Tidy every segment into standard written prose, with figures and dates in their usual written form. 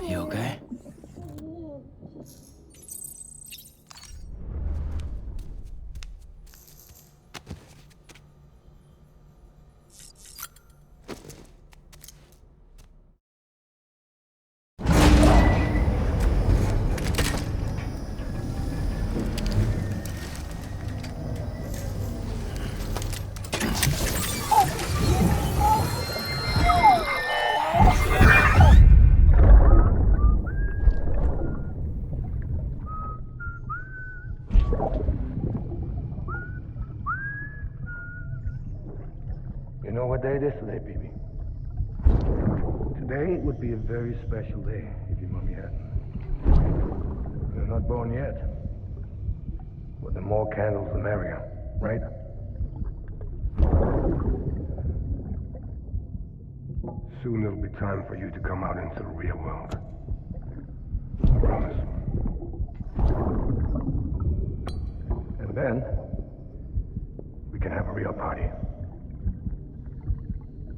You okay? You know what day it is today, baby? Today would be a very special day if your mommy hadn't. You're not born yet. But the more candles, the merrier, right? Soon it'll be time for you to come out into the real world. I promise. And then, we can have a real party.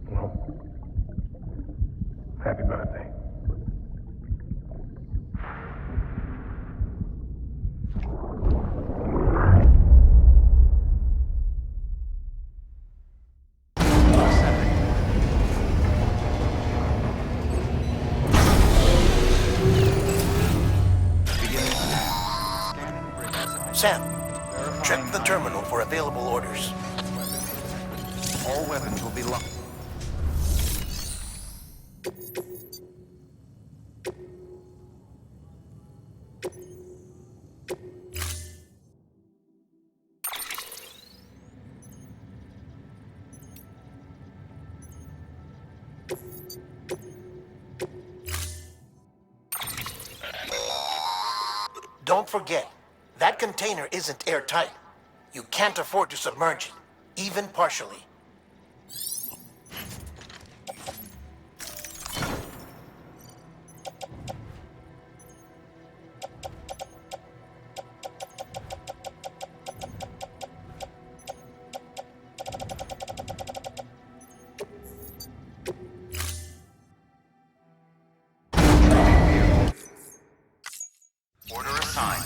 Well, happy birthday. Sam, check the terminal for available orders. All weapons will be locked. Don't forget, that container isn't airtight. You can't afford to submerge it, even partially. Order assigned.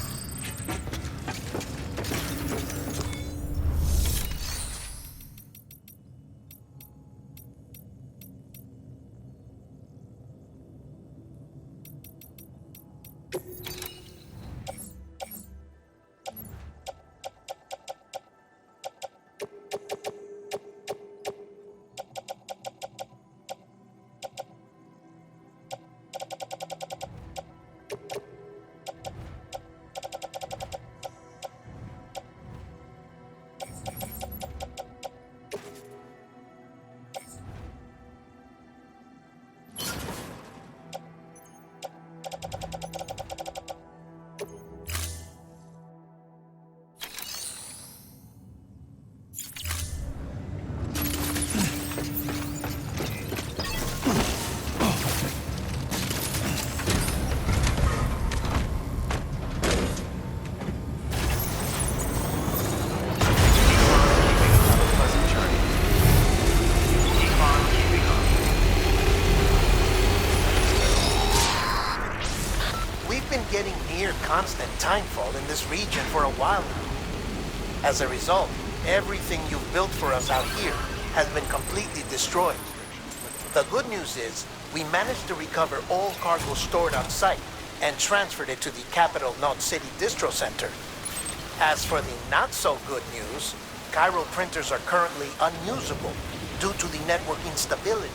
Getting near constant timefall in this region for a while now. As a result, everything you've built for us out here has been completely destroyed. The good news is, we managed to recover all cargo stored on site and transferred it to the Capital Knot City Distro Center. As for the not-so-good news, Chiral printers are currently unusable due to the network instability.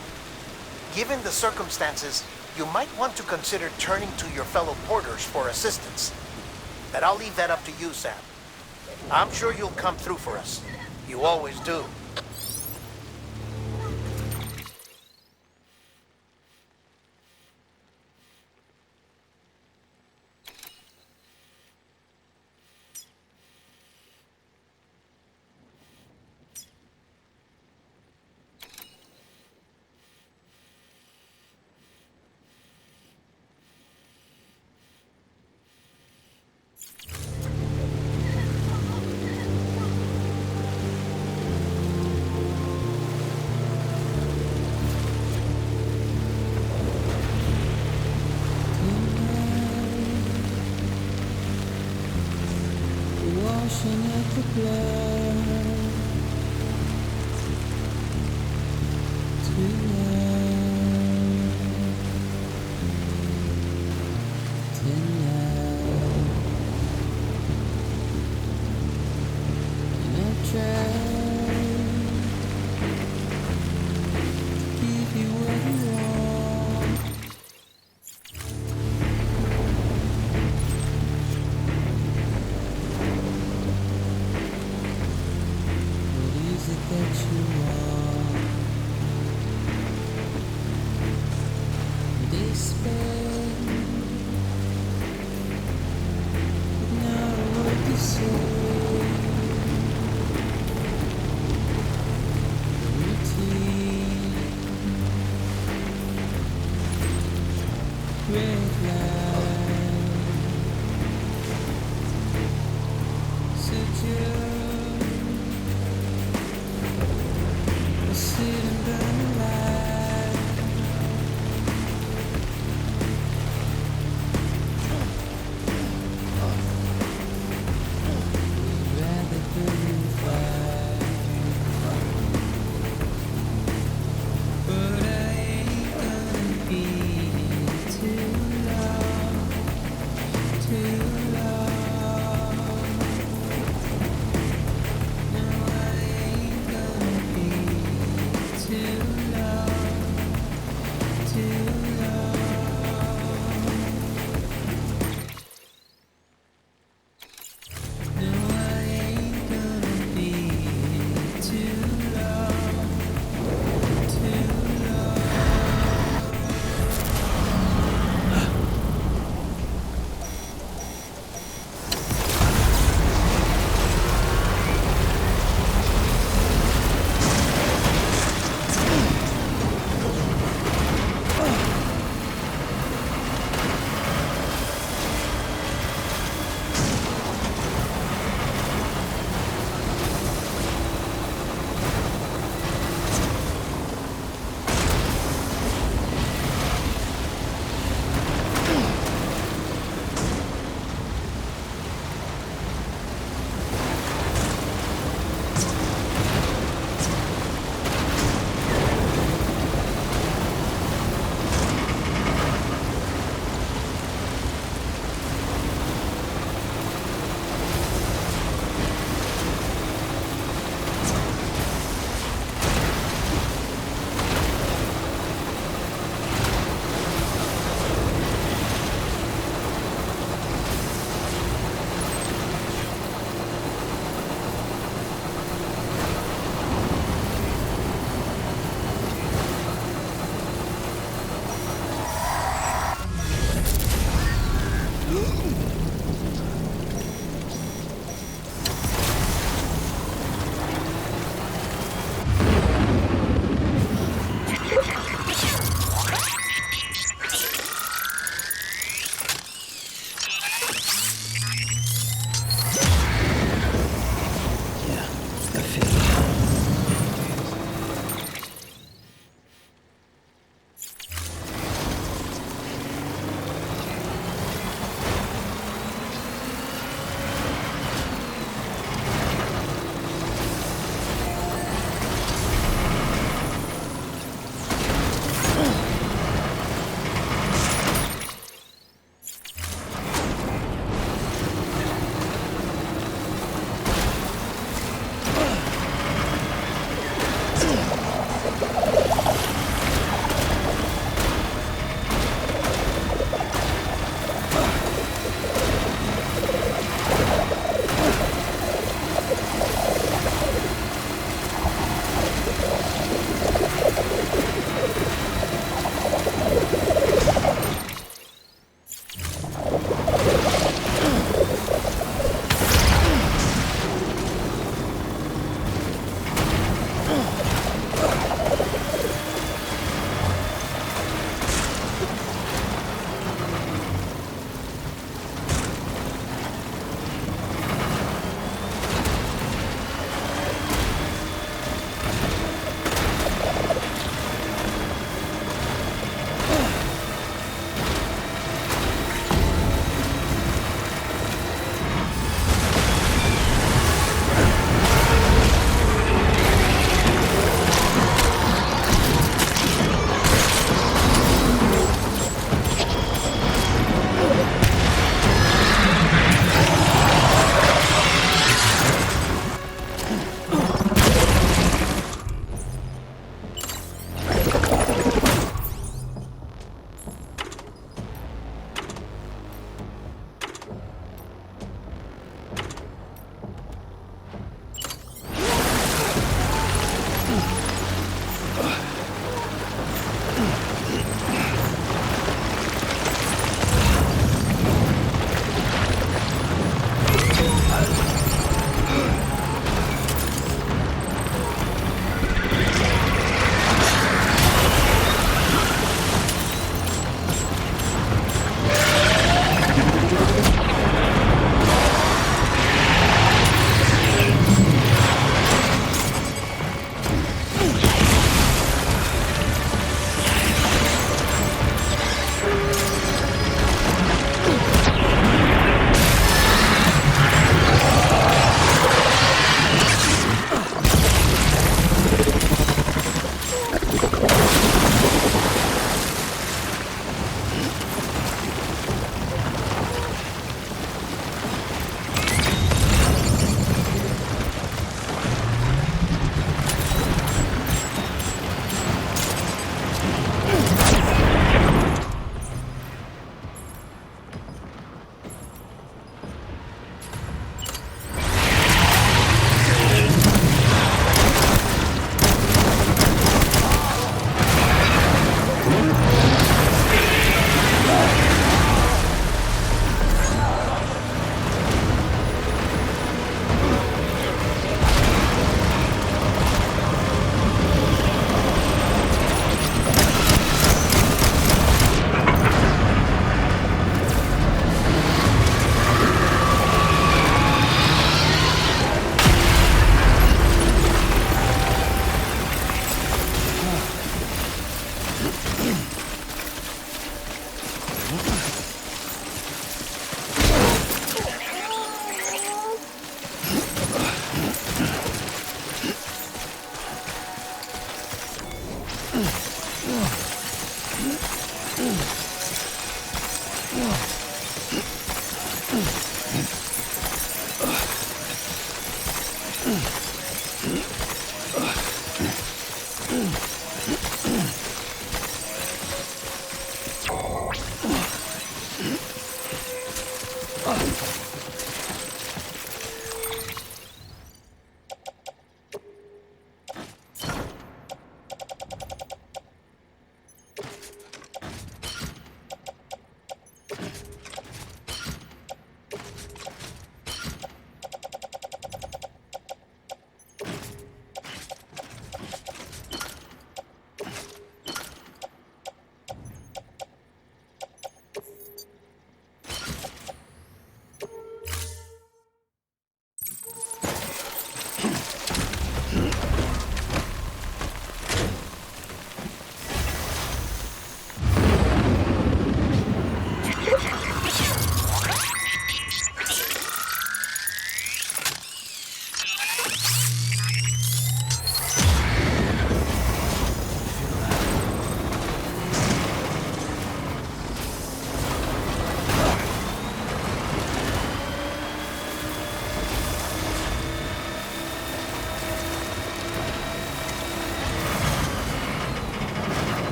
Given the circumstances, you might want to consider turning to your fellow porters for assistance. But I'll leave that up to you, Sam. I'm sure you'll come through for us. You always do. the blood to love tonight. And I tried to give you what you want. What is it that you want? Despair, but not a word to say. Routine, red light, secure. Sitting by the light, we'd rather burn in fire, but I ain't gonna be too long.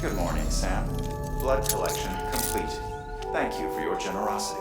Good morning, Sam. Blood collection complete. Thank you for your generosity.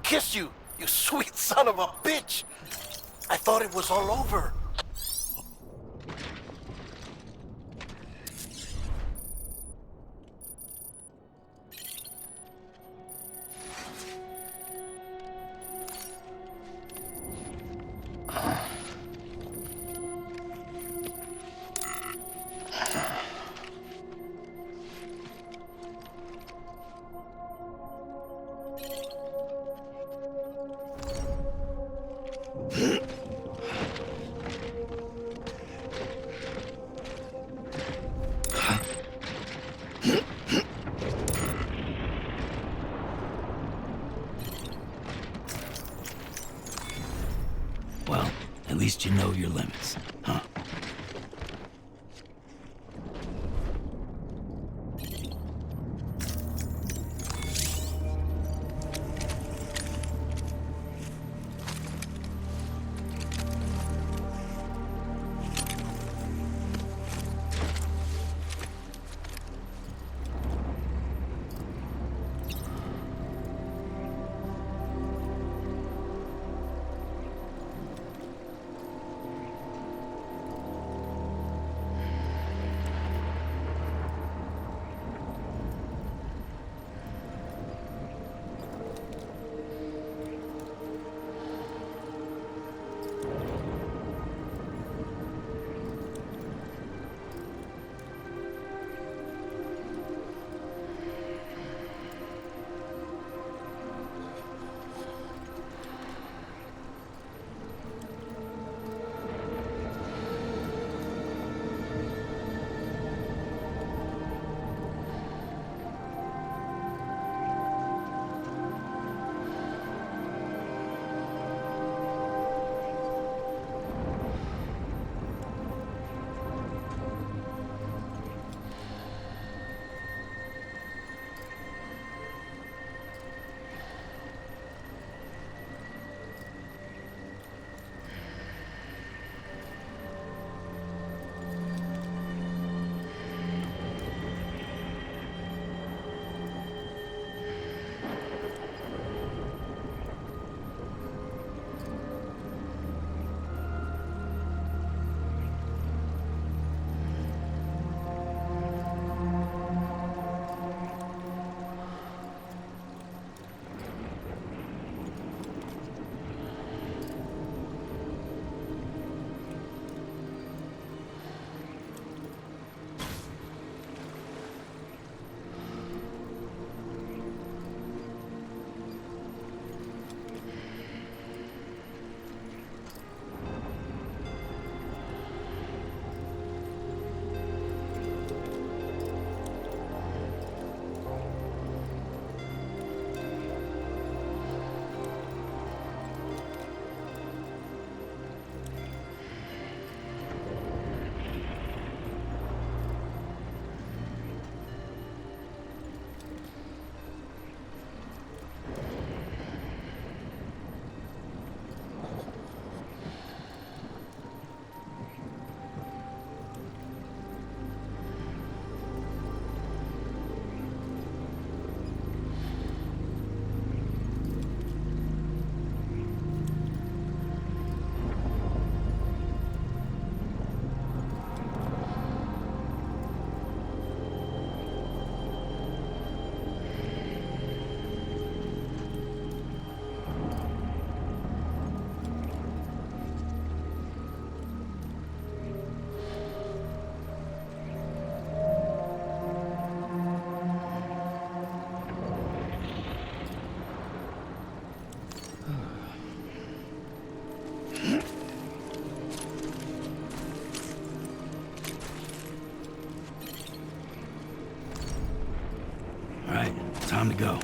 kiss you, you sweet son of a bitch! I thought it was all over. Well, at least you know your limits, huh? All right, time to go.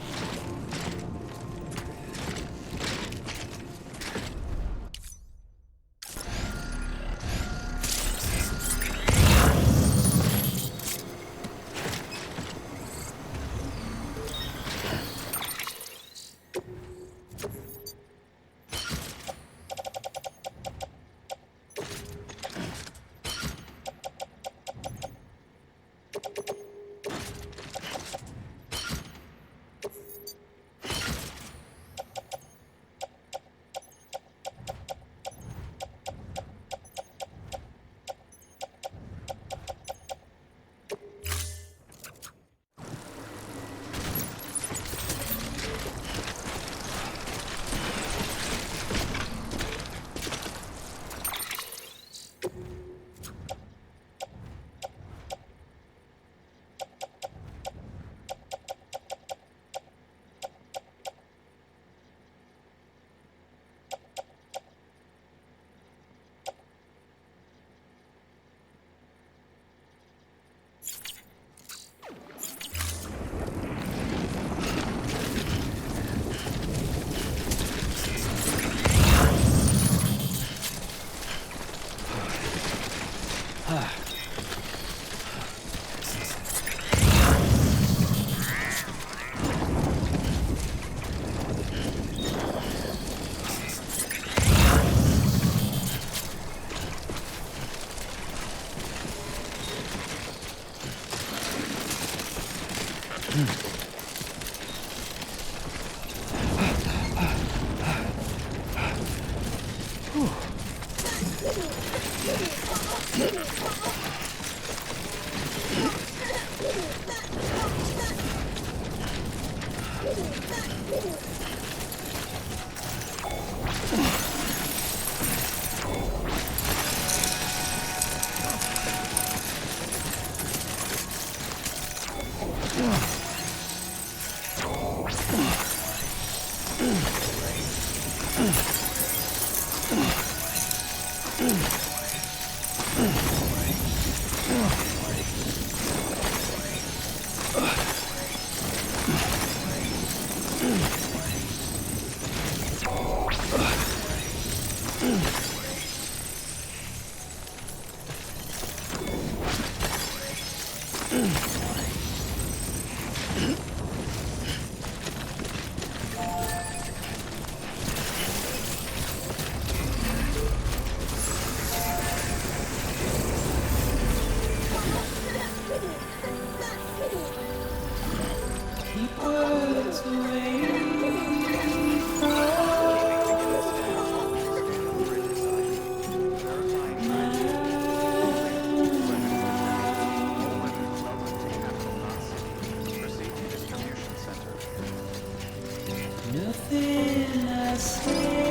Nothing I say.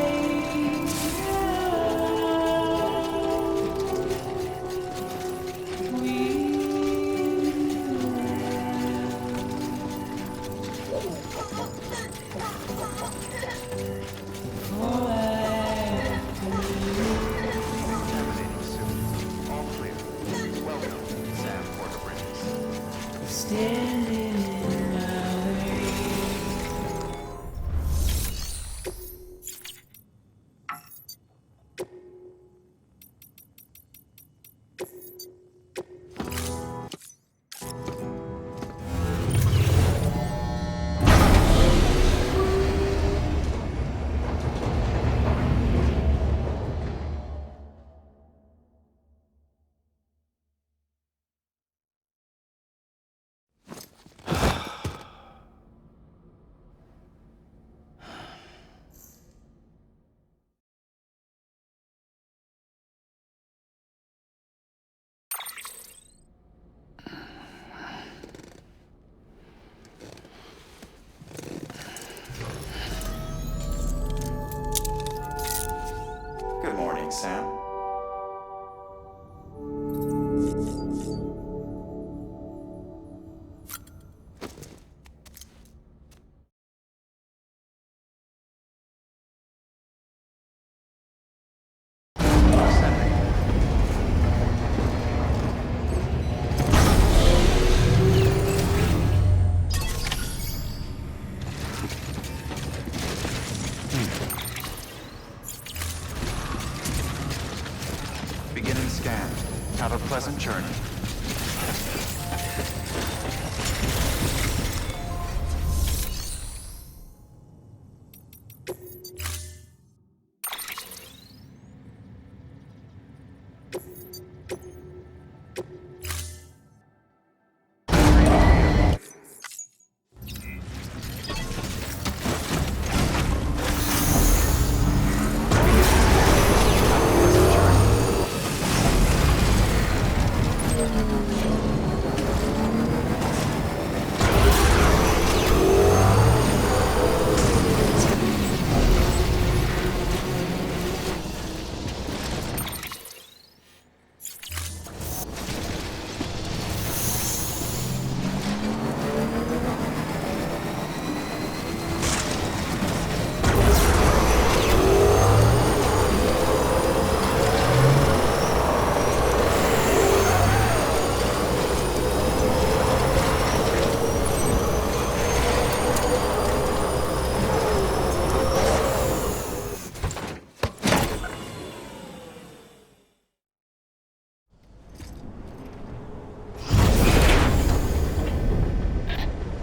Standing in my way. Good morning, Sam. Ascending. Beginning scan. Have a pleasant journey.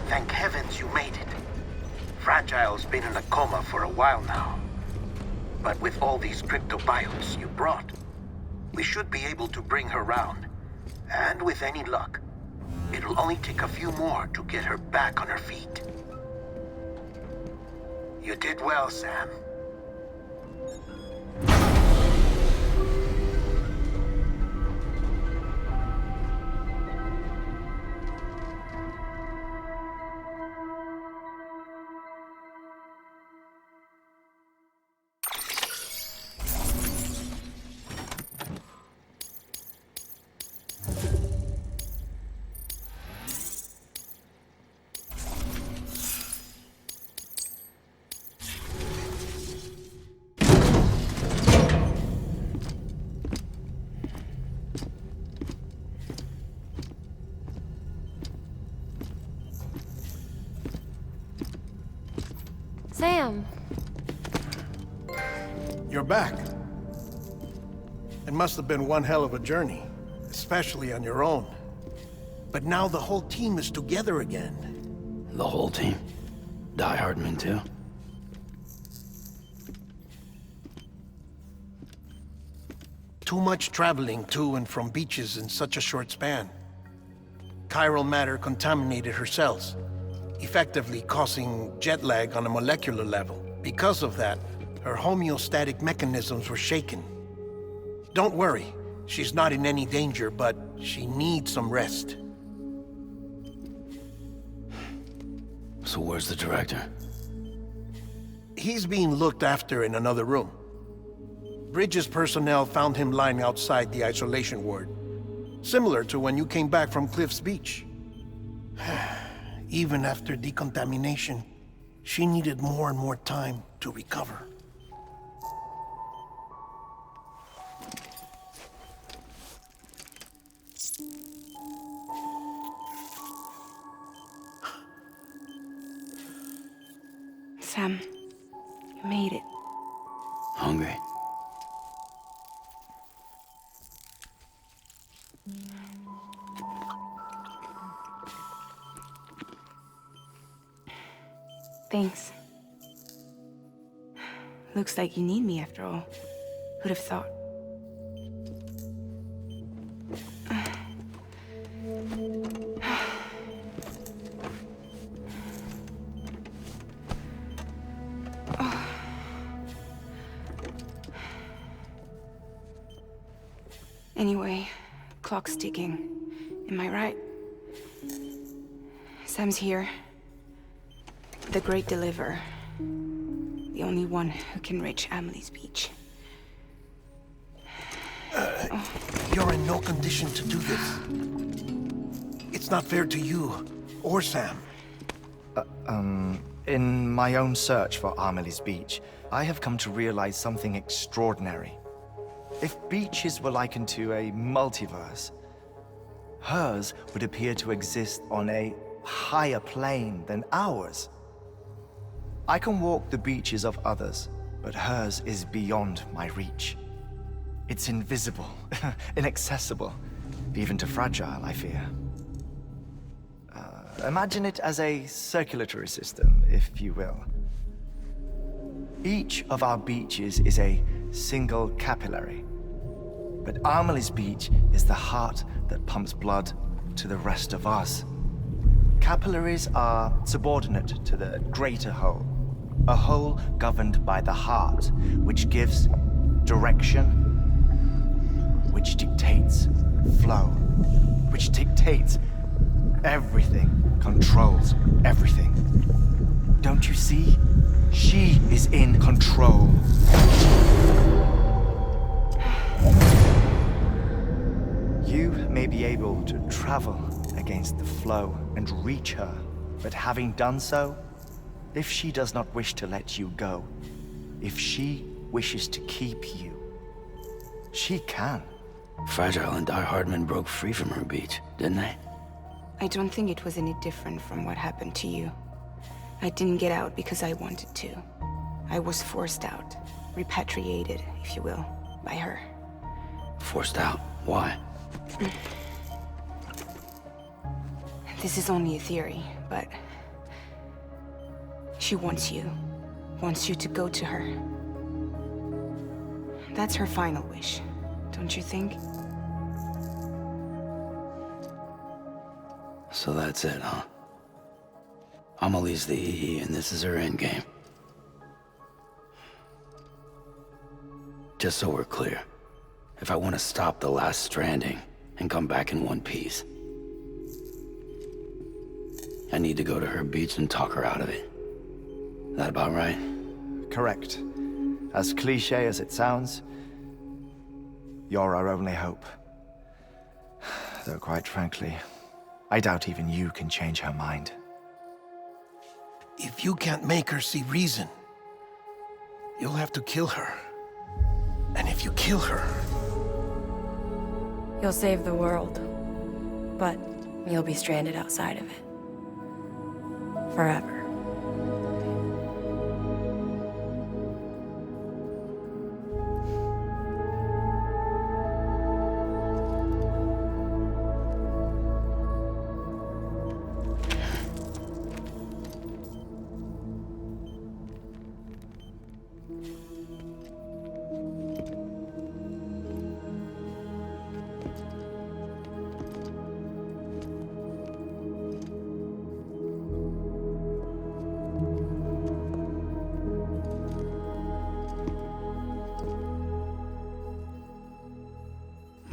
Thank heavens you made it. Fragile's been in a coma for a while now. But with all these cryptobiotes you brought, we should be able to bring her round. And with any luck, it'll only take a few more to get her back on her feet. You did well, Sam. back. It must have been one hell of a journey, especially on your own. But now the whole team is together again. The whole team? Die Hardman too? Too much traveling to and from beaches in such a short span. Chiral matter contaminated her cells, effectively causing jet lag on a molecular level. Because of that, her homeostatic mechanisms were shaken. Don't worry, she's not in any danger, but she needs some rest. So where's the director? He's being looked after in another room. Bridges personnel found him lying outside the isolation ward, similar to when you came back from Cliff's Beach. Even after decontamination, she needed more and more time to recover. Sam, you made it. Hungry? Thanks. Looks like you need me after all. Who'd have thought? Anyway, clock's ticking. Am I right? Sam's here. The Great Deliverer. The only one who can reach Amelie's Beach. You're in no condition to do this. It's not fair to you, or Sam. In my own search for Amelie's Beach, I have come to realize something extraordinary. If beaches were likened to a multiverse, hers would appear to exist on a higher plane than ours. I can walk the beaches of others, but hers is beyond my reach. It's invisible, inaccessible, even to fragile, I fear. Imagine it as a circulatory system, if you will. Each of our beaches is a single capillary, but Amelie's Beach is the heart that pumps blood to the rest of us. Capillaries are subordinate to the greater whole, a whole governed by the heart, which gives direction, which dictates flow, which dictates everything, controls everything. Don't you see? She is in control. You may be able to travel against the flow and reach her, but having done so, if she does not wish to let you go, if she wishes to keep you, she can. Fragile and Die Hardman broke free from her beach, didn't they? I don't think it was any different from what happened to you. I didn't get out because I wanted to. I was forced out, repatriated, if you will, by her. Forced out? Why? This is only a theory, but she wants you to go to her. That's her final wish, don't you think? So that's it, huh? Amelie's the EE, and this is her endgame. Just so we're clear, if I want to stop the last stranding and come back in one piece, I need to go to her beach and talk her out of it. That about right? Correct. As cliche as it sounds, you're our only hope. Though quite frankly, I doubt even you can change her mind. If you can't make her see reason, you'll have to kill her. And if you kill her... You'll save the world, but you'll be stranded outside of it. Forever.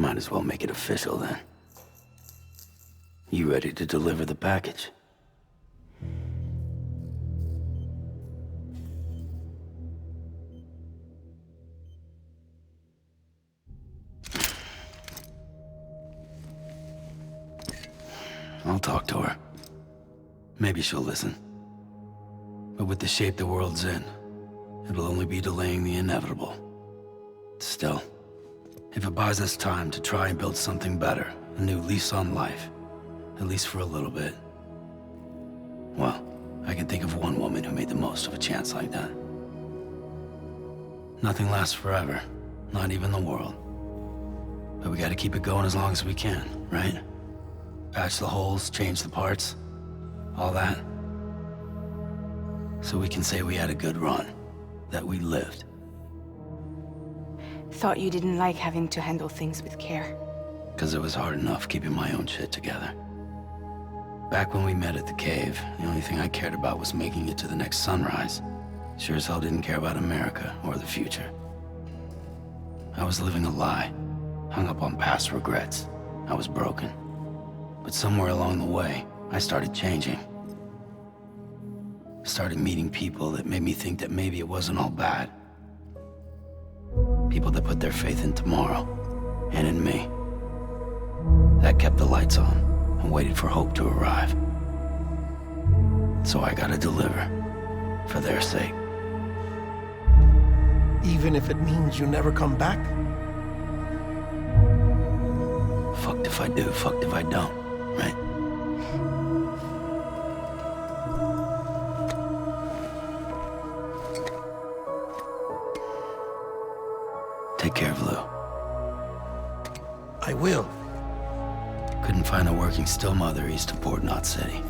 Might as well make it official then. You ready to deliver the package? I'll talk to her. Maybe she'll listen. But with the shape the world's in, it'll only be delaying the inevitable. Still, if it buys us time to try and build something better, a new lease on life, at least for a little bit, well, I can think of one woman who made the most of a chance like that. Nothing lasts forever, not even the world. But we gotta keep it going as long as we can, right? Patch the holes, change the parts, all that. So we can say we had a good run, that we lived. Thought you didn't like having to handle things with care. 'Cause it was hard enough keeping my own shit together. Back when we met at the cave, the only thing I cared about was making it to the next sunrise. Sure as hell didn't care about America or the future. I was living a lie, hung up on past regrets. I was broken. But somewhere along the way, I started changing. Started meeting people that made me think that maybe it wasn't all bad. People that put their faith in tomorrow, and in me. That kept the lights on, and waited for hope to arrive. So I gotta deliver, for their sake. Even if it means you never come back? Fucked if I do, fucked if I don't, right? Take care of Lou. I will. Couldn't find a working still mother east of Port Knot City.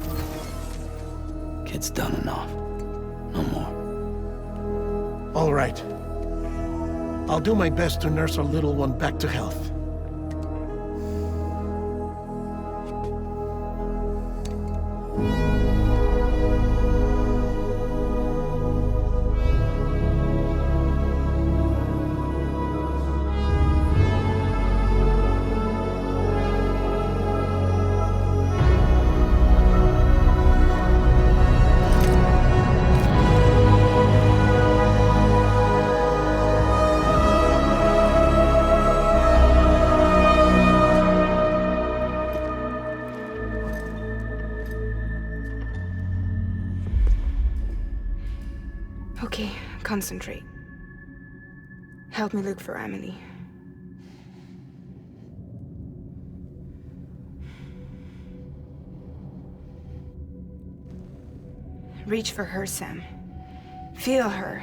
Kid's done enough. No more. All right. I'll do my best to nurse our little one back to health. Okay, concentrate. Help me look for Emily. Reach for her, Sam. Feel her.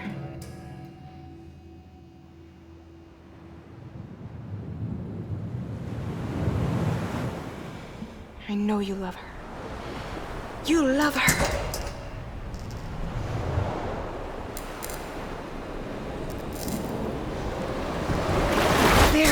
I know you love her. You love her! There!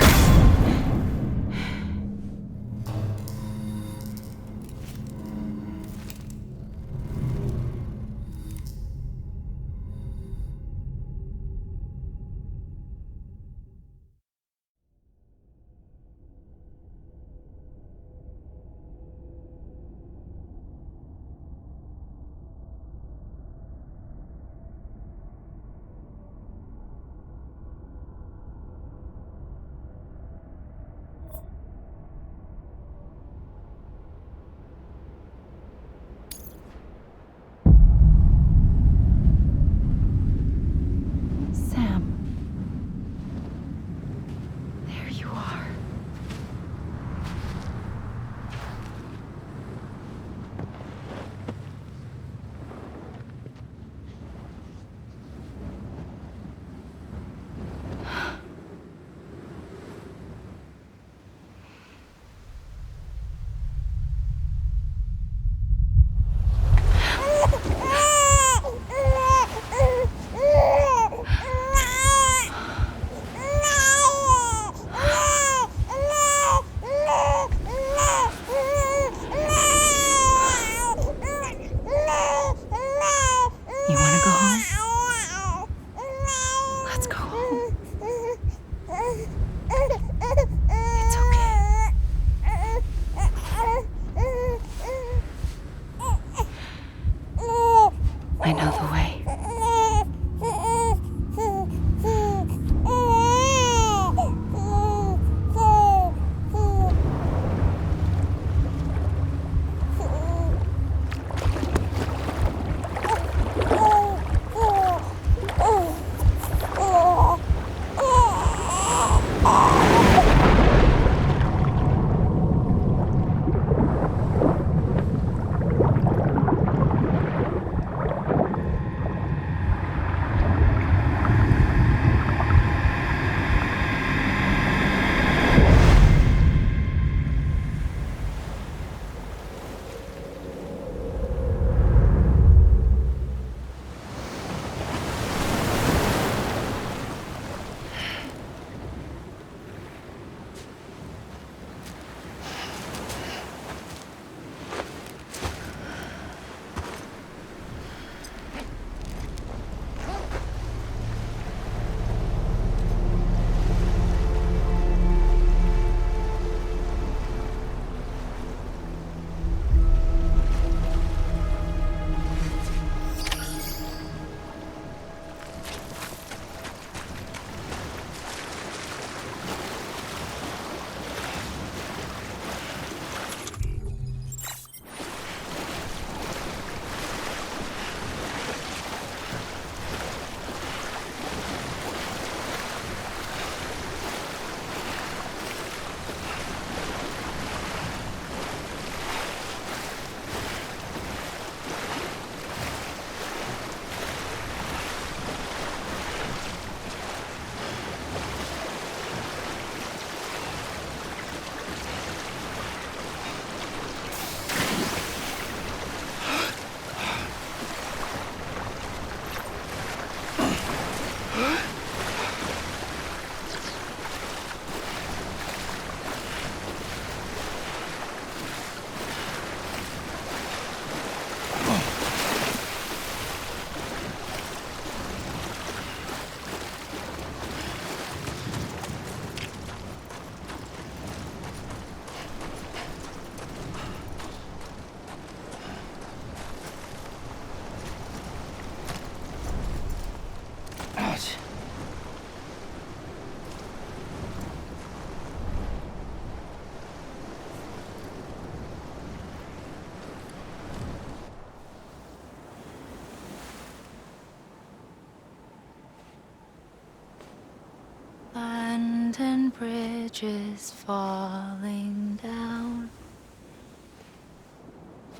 London Bridge is falling down.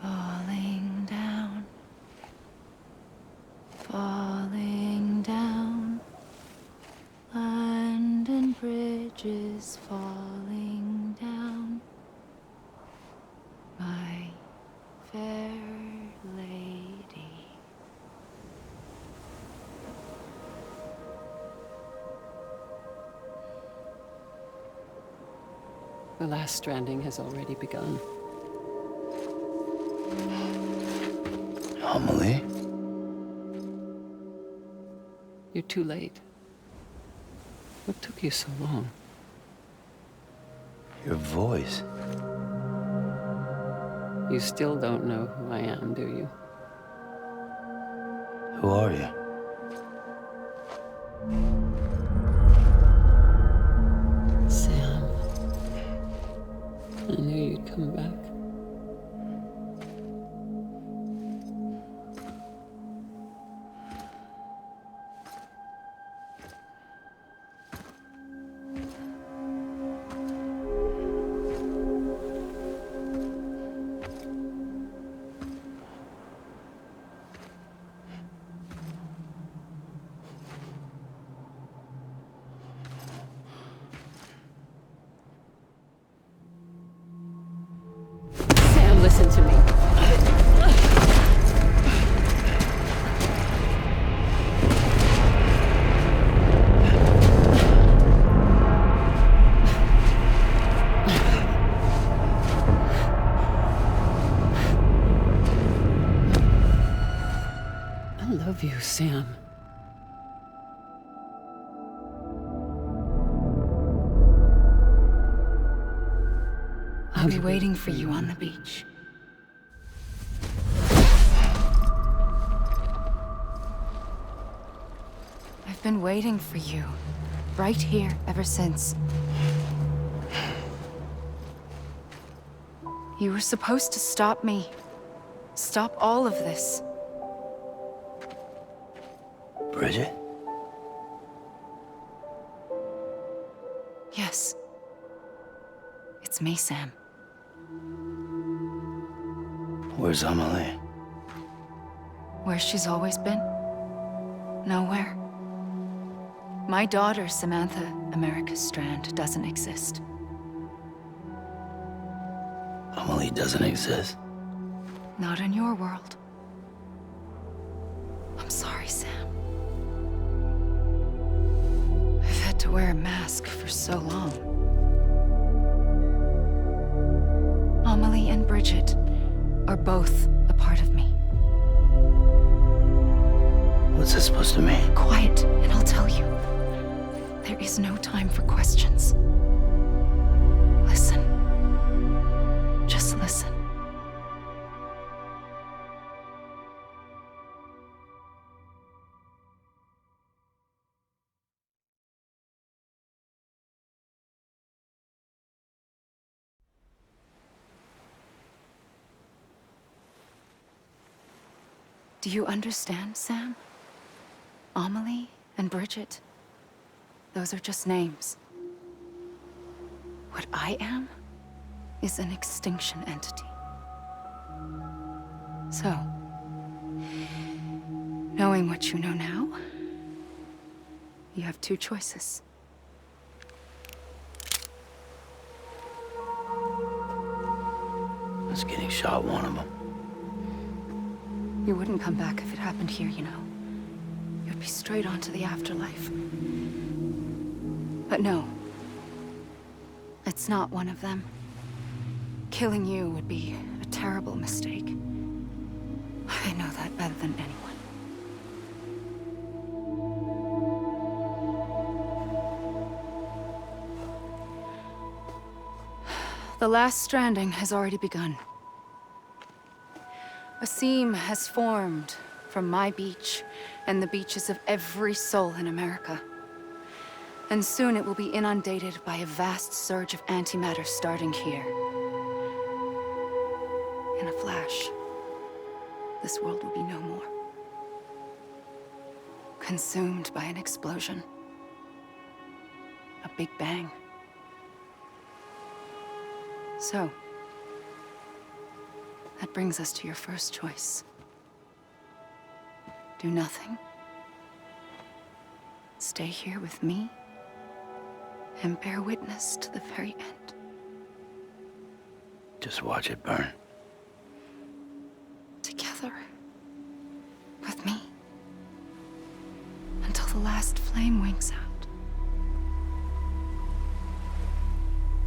Falling down. Falling down. London Bridge is falling down. My fair lady. The last stranding has already begun. Amelie? You're too late. What took you so long? Your voice. You still don't know who I am, do you? Who are you? Sam. I knew you'd come back. Sam, listen to me. I love you, Sam. I'll be waiting for you on the beach. I've been waiting for you, right here, ever since. You were supposed to stop me. Stop all of this. Bridget? Yes. It's me, Sam. Where's Amelie? Where she's always been. Nowhere. My daughter, Samantha America Strand, doesn't exist. Amelie doesn't exist. Not in your world. I'm sorry, Sam. I've had to wear a mask for so long. Amelie and Bridget are both a part of me. What's this supposed to mean? Quiet, and I'll tell you. There is no time for questions. Listen. Just listen. Do you understand, Sam? Amelie and Bridget, those are just names. What I am is an extinction entity. So, knowing what you know now, you have two choices. Is getting shot one of them? You wouldn't come back if it happened here, you know. You'd be straight on to the afterlife. But no. It's not one of them. Killing you would be a terrible mistake. I know that better than anyone. The last stranding has already begun. A seam has formed from my beach and the beaches of every soul in America. And soon it will be inundated by a vast surge of antimatter starting here. In a flash, this world will be no more. Consumed by an explosion. a big bang. So, that brings us to your first choice. Do nothing. Stay here with me and bear witness to the very end. Just watch it burn. Together. With me. Until the last flame winks out.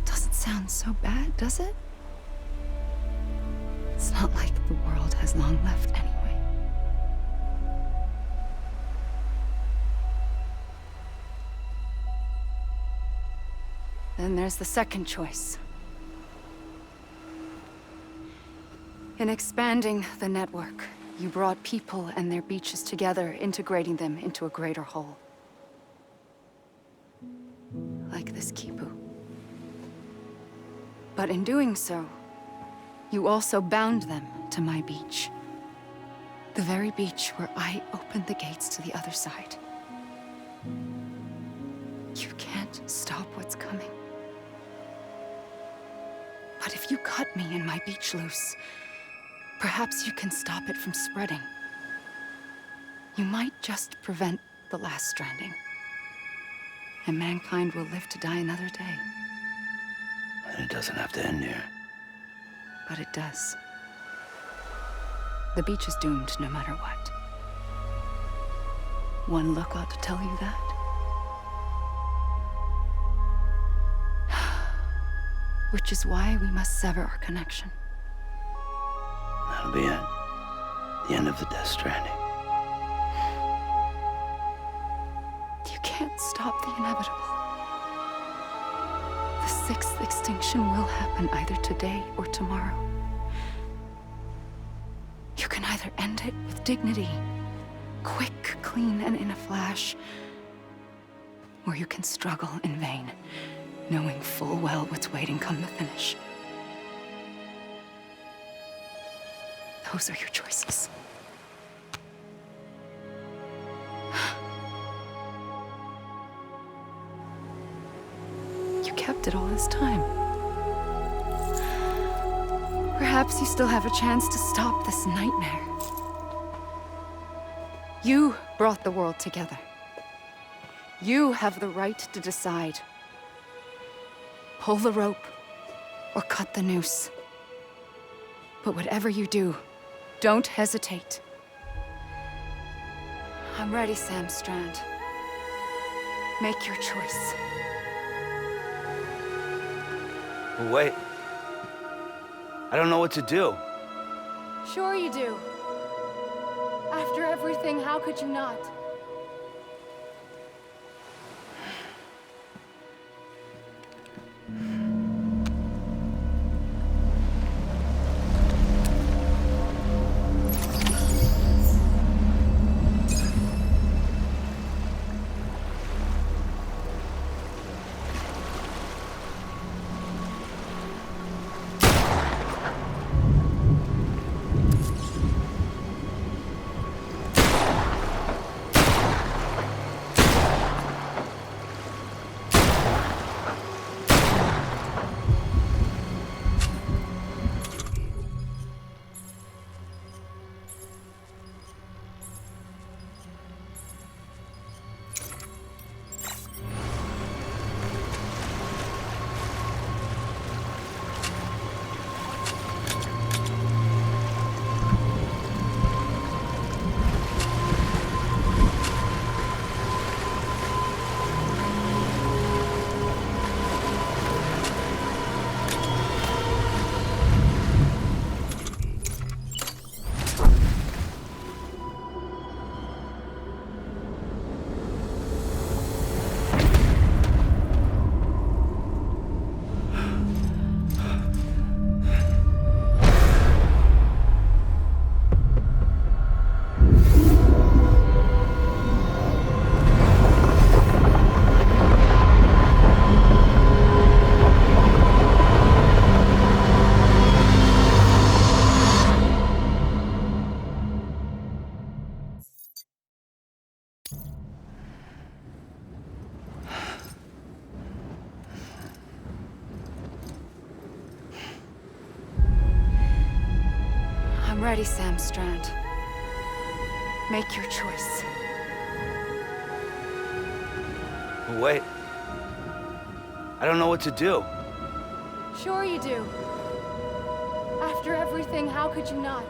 Doesn't sound so bad, does it? It's not like the world has long left anyway. Then there's the second choice. In expanding the network, you brought people and their beaches together, integrating them into a greater whole. Like this Kipu. But in doing so, you also bound them to my beach. The very beach where I opened the gates to the other side. You can't stop what's coming. But if you cut me and my beach loose, perhaps you can stop it from spreading. You might just prevent the last stranding. And mankind will live to die another day. And it doesn't have to end here. But it does. The beach is doomed no matter what. One look ought to tell you that. Which is why we must sever our connection. That'll be it. The end of the Death Stranding. You can't stop the inevitable. The sixth extinction will happen either today or tomorrow. You can either end it with dignity, quick, clean, and in a flash, or you can struggle in vain, knowing full well what's waiting come the finish. Those are your choices. You kept it all this time. Perhaps you still have a chance to stop this nightmare. You brought the world together. You have the right to decide. Pull the rope or cut the noose. But whatever you do, don't hesitate. I'm ready, Sam Strand. Make your choice. Wait. I don't know what to do. Sure you do. After everything, how could you not? ready, Sam Strand. Make your choice. Wait. I don't know what to do. Sure you do. After everything, how could you not?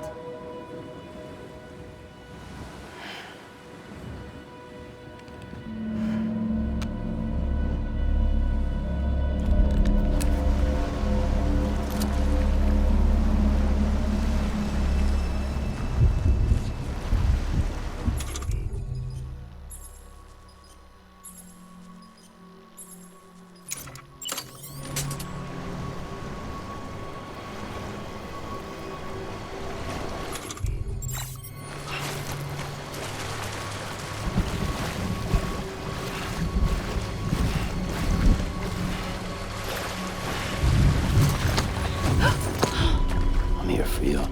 I'm here for you.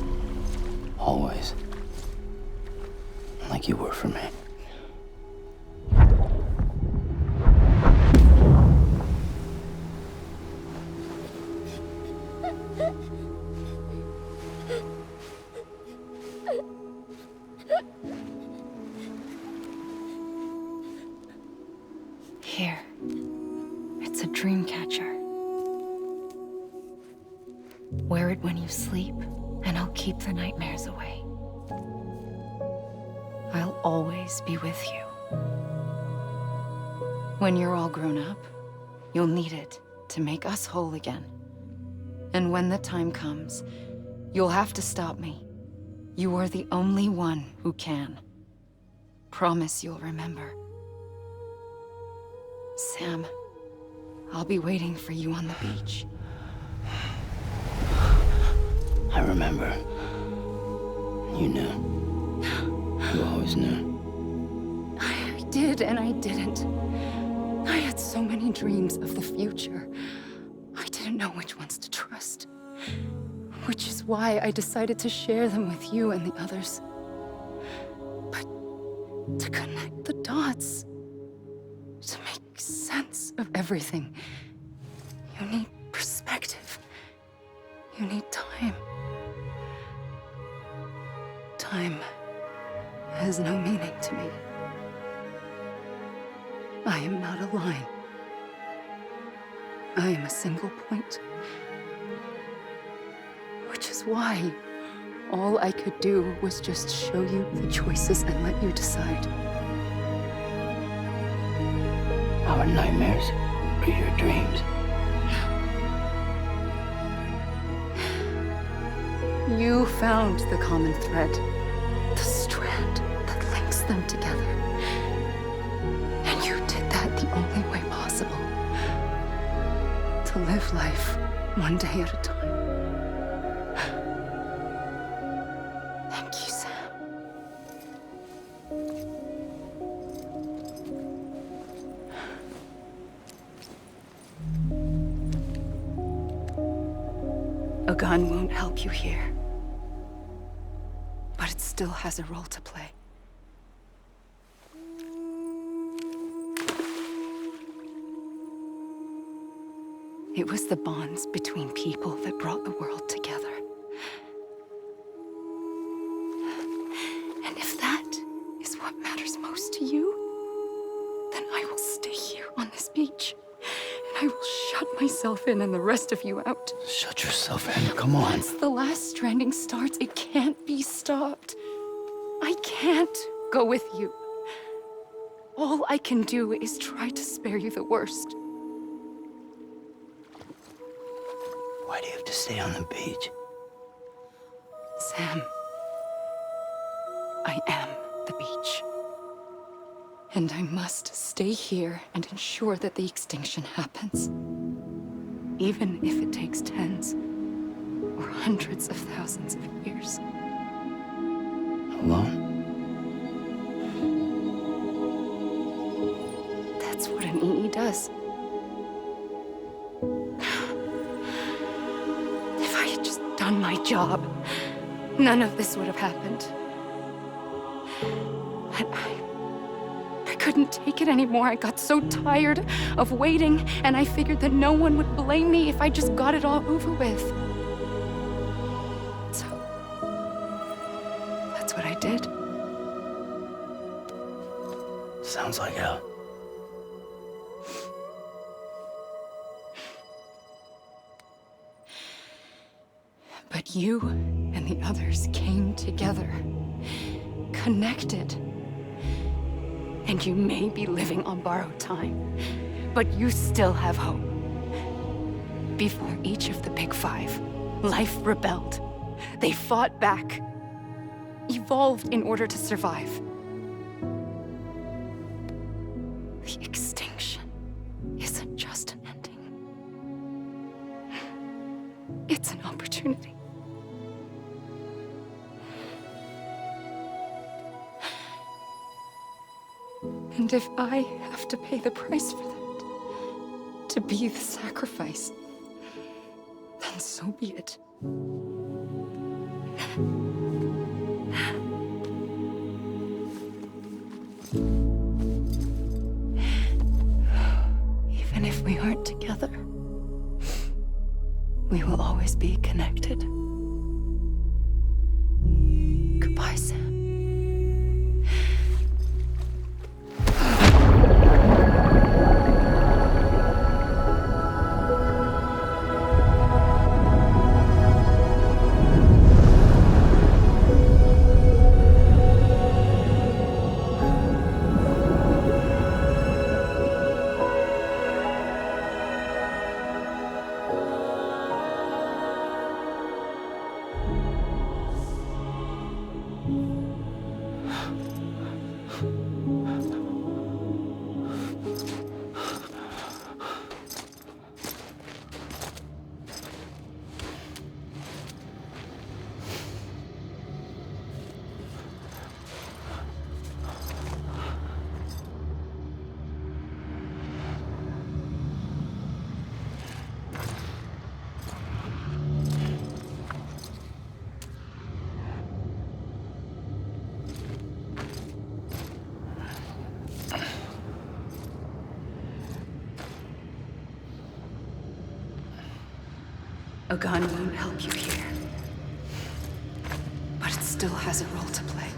Always. Like you were for me. Here. It's a dream catcher. Wear it when you sleep, and I'll keep the nightmares away. I'll always be with you. When you're all grown up, you'll need it to make us whole again. And when the time comes, you'll have to stop me. You are the only one who can. Promise you'll remember. Sam, I'll be waiting for you on the beach. I remember. You knew. You always knew. I did and I didn't. I had so many dreams of the future. I didn't know which ones to trust. Which is why I decided to share them with you and the others. But to connect the dots, to make sense of everything, you need perspective. You need time. Time has no meaning to me. I am not a line. I am a single point. Which is why all I could do was just show you the choices and let you decide. Our nightmares are your dreams. You found the common thread, the strand that links them together. And you did that the only way possible. To live life one day at a time. Thank you, Sam. A gun won't help you here. But it still has a role to play. It was the bonds between people that brought the world together. And if that is what matters most to you, then I will stay here on this beach. And I will shut myself in and the rest of you out. Shut yourself in, come on. Once the last stranding starts, it can't be stopped. I can't go with you. All I can do is try to spare you the worst. Why do you have to stay on the beach? Sam, I am the beach. And I must stay here and ensure that the extinction happens. Even if it takes tens or hundreds of thousands of years. Alone? That's what an EE does. If I had just done my job, none of this would have happened. But I couldn't take it anymore. I got so tired of waiting, and I figured that no one would blame me if I just got it all over with. So, Sounds like hell. But you and the others came together, connected. And you may be living on borrowed time, but you still have hope. Before each of the Big Five, life rebelled. They fought back, evolved in order to survive. The extinction isn't just an ending. It's an opportunity. And if I have to pay the price for that, to be the sacrifice, then so be it. Even if we aren't together, we will always be connected. Goodbye, Sam. A gun won't help you here, but it still has a role to play.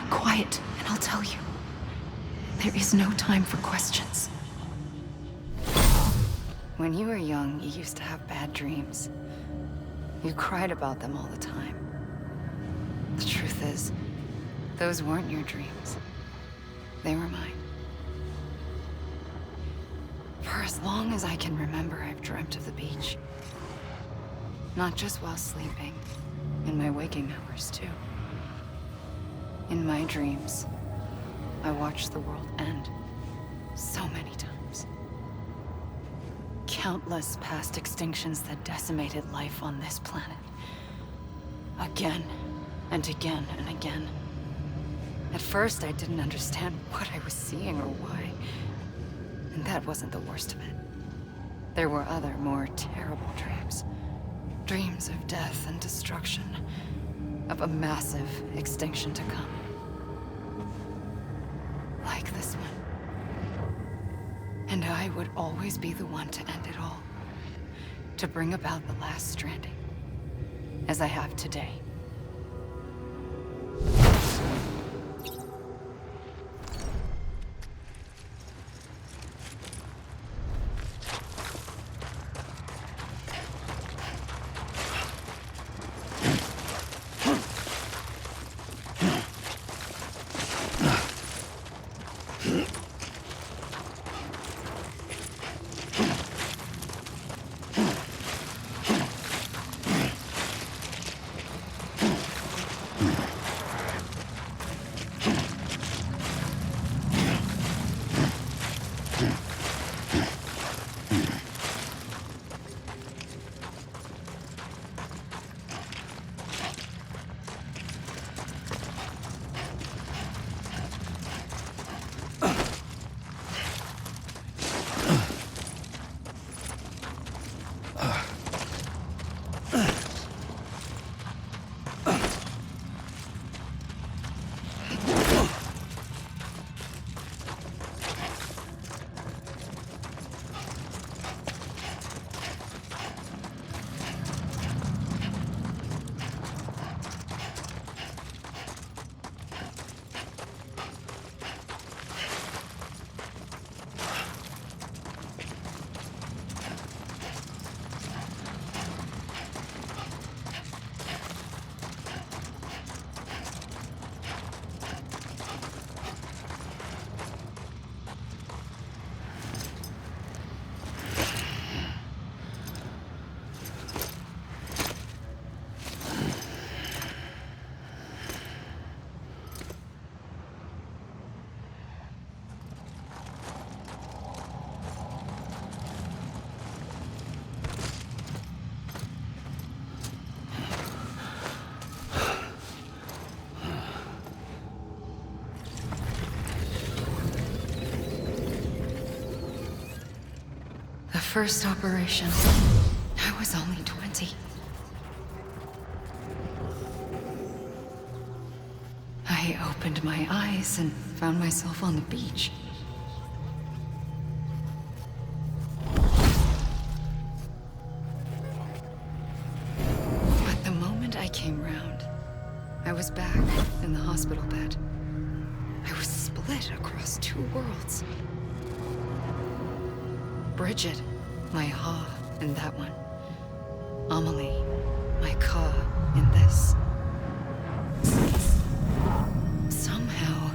Quiet, and I'll tell you. There is no time for questions. When you were young, you used to have bad dreams. You cried about them all the time. The truth is, those weren't your dreams. They were mine. For as long as I can remember, I've dreamt of the beach. Not just while sleeping, in my waking hours too. In my dreams, I watched the world end so many times. Countless past extinctions that decimated life on this planet. Again, and again, and again. At first, I didn't understand what I was seeing or why. And that wasn't the worst of it. There were other, more terrible dreams. Dreams of death and destruction. Of a massive extinction to come. Like this one. And I would always be the one to end it all. To bring about the last stranding. As I have today. The first operation, I was only 20. I opened my eyes and found myself on the beach. But the moment I came round, I was back in the hospital bed. I was split across two worlds. Bridget, my Ha in that one. Amelie, my Ka in this. Somehow,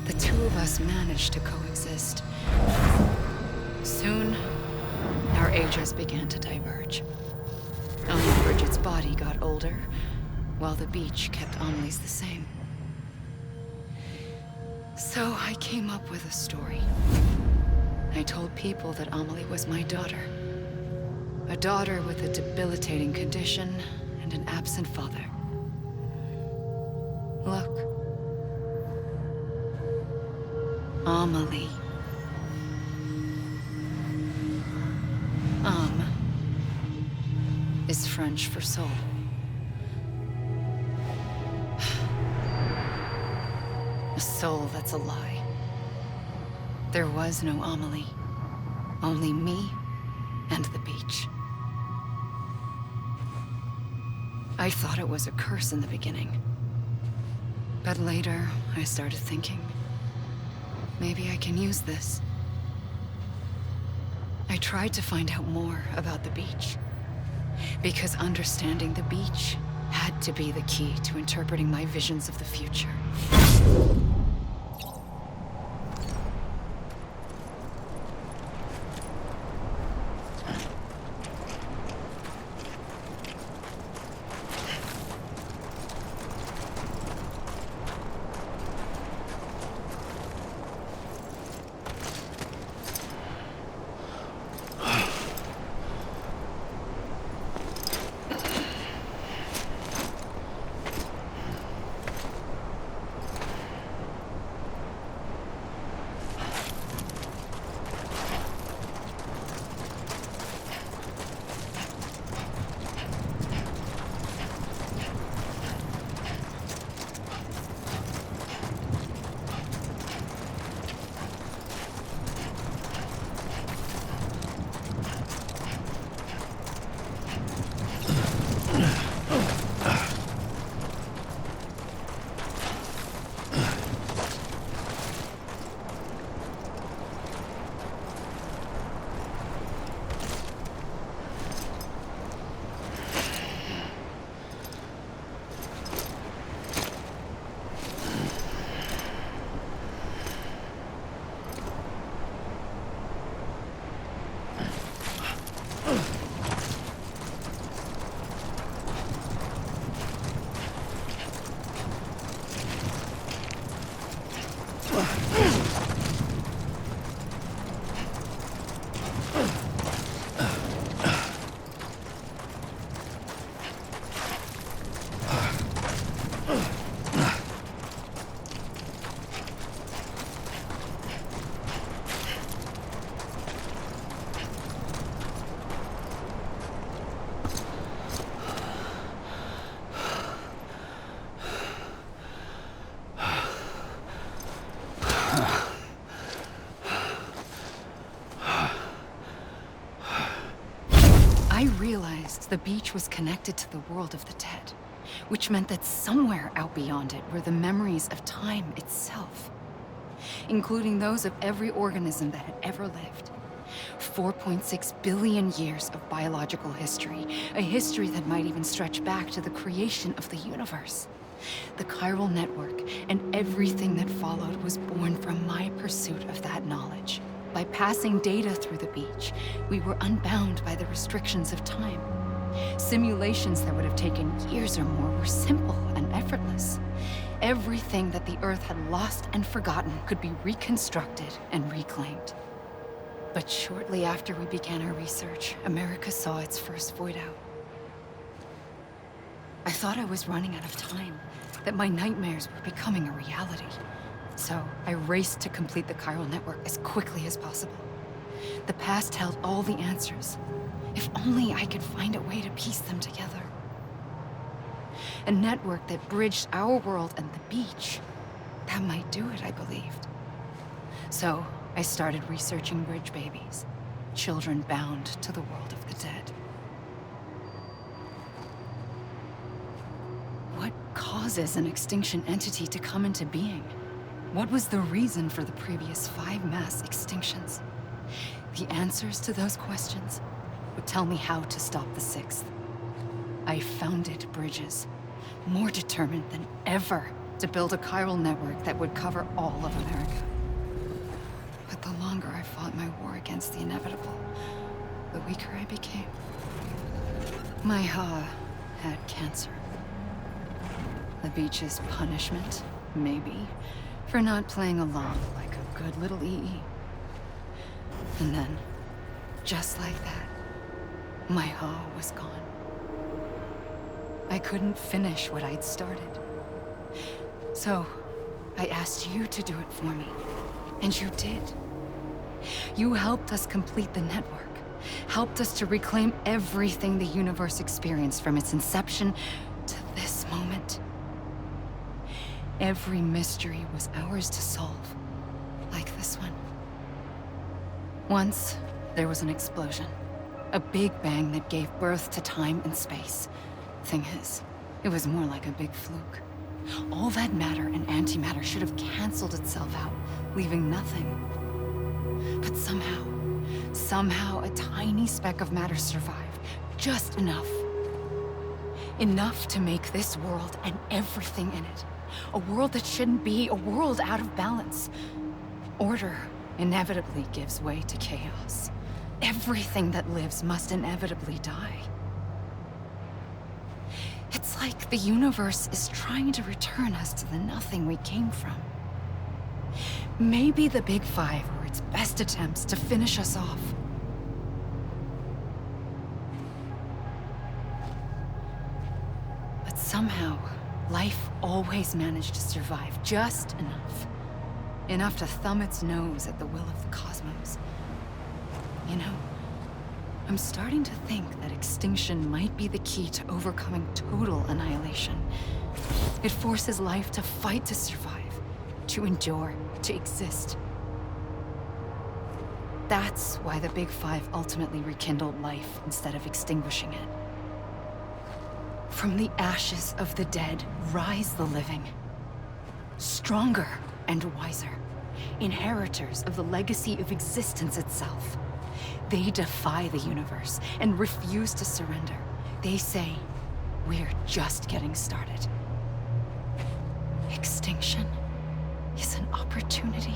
the two of us managed to coexist. Soon, our ages began to diverge. Only Bridget's body got older, while the beach kept Amelie's the same. So I came up with a story. I told people that Amelie was my daughter. A daughter with a debilitating condition and an absent father. Look. Amelie. Is French for soul. A soul that's a lie. There was no Amelie. Only me and the beach. I thought it was a curse in the beginning. But later, I started thinking, maybe I can use this. I tried to find out more about the beach. Because understanding the beach had to be the key to interpreting my visions of the future. I realized the beach was connected to the world of the dead, which meant that somewhere out beyond it were the memories of time itself, including those of every organism that had ever lived. 4.6 billion years of biological history, a history that might even stretch back to the creation of the universe. The chiral network and everything that followed was born from my pursuit of that knowledge. By passing data through the beach, we were unbound by the restrictions of time. Simulations that would have taken years or more were simple and effortless. Everything that the Earth had lost and forgotten could be reconstructed and reclaimed. But shortly after we began our research, America saw its first void out. I thought I was running out of time, that my nightmares were becoming a reality. So I raced to complete the chiral network as quickly as possible. The past held all the answers. If only I could find a way to piece them together. A network that bridged our world and the beach. That might do it, I believed. So I started researching bridge babies, children bound to the world of the dead. What causes an extinction entity to come into being? What was the reason for the previous 5 mass extinctions? The answers to those questions would tell me how to stop the 6th. I founded bridges, more determined than ever to build a chiral network that would cover all of America. But the longer I fought my war against the inevitable, the weaker I became. My Ha had cancer. The beach's punishment, maybe, for not playing along like a good little EE. And then, just like that, my Ha was gone. I couldn't finish what I'd started. So, I asked you to do it for me, and you did. You helped us complete the network, helped us to reclaim everything the universe experienced from its inception to this moment. Every mystery was ours to solve, like this one. Once, there was an explosion. A big bang that gave birth to time and space. Thing is, it was more like a big fluke. All that matter and antimatter should have canceled itself out, leaving nothing. But somehow a tiny speck of matter survived, Just enough. Enough to make this world and everything in it a world that shouldn't be, a world out of balance. Order inevitably gives way to chaos. Everything that lives must inevitably die. It's like the universe is trying to return us to the nothing we came from. Maybe the Big Five were its best attempts to finish us off. But somehow, life always managed to survive just enough. Enough to thumb its nose at the will of the cosmos. You know, I'm starting to think that extinction might be the key to overcoming total annihilation. It forces life to fight to survive, to endure, to exist. That's why the Big Five ultimately rekindled life instead of extinguishing it. From the ashes of the dead rise the living. Stronger and wiser. Inheritors of the legacy of existence itself. They defy the universe and refuse to surrender. They say, we're just getting started. Extinction is an opportunity.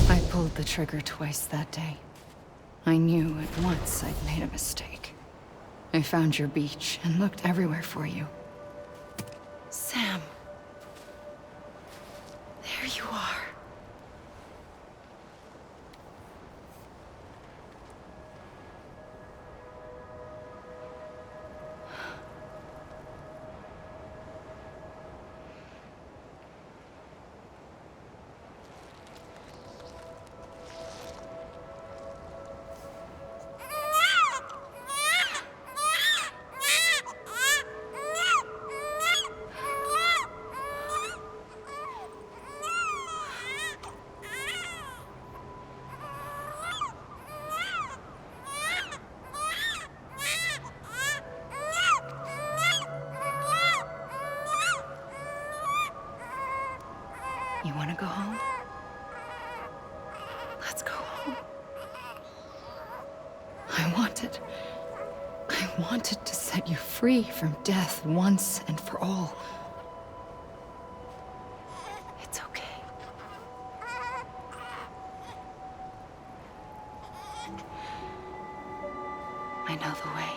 I pulled the trigger twice that day. I knew at once I'd made a mistake. I found your beach and looked everywhere for you. Sam. There you are. You want to go home? Let's go home. I wanted to set you free from death once and for all. It's okay. I know the way.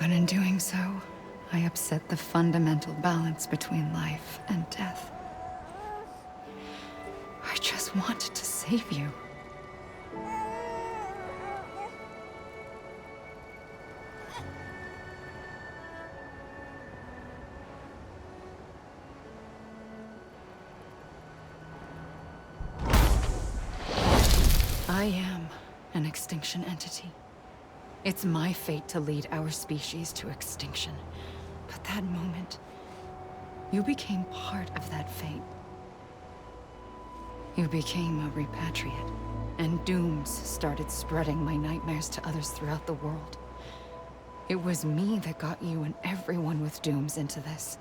But in doing so, I upset the fundamental balance between life and death. I just wanted to save you. I am an extinction entity. It's my fate to lead our species to extinction. But that moment, you became part of that fate. You became a repatriate, and dooms started spreading my nightmares to others throughout the world. It was me that got you and everyone with dooms into this.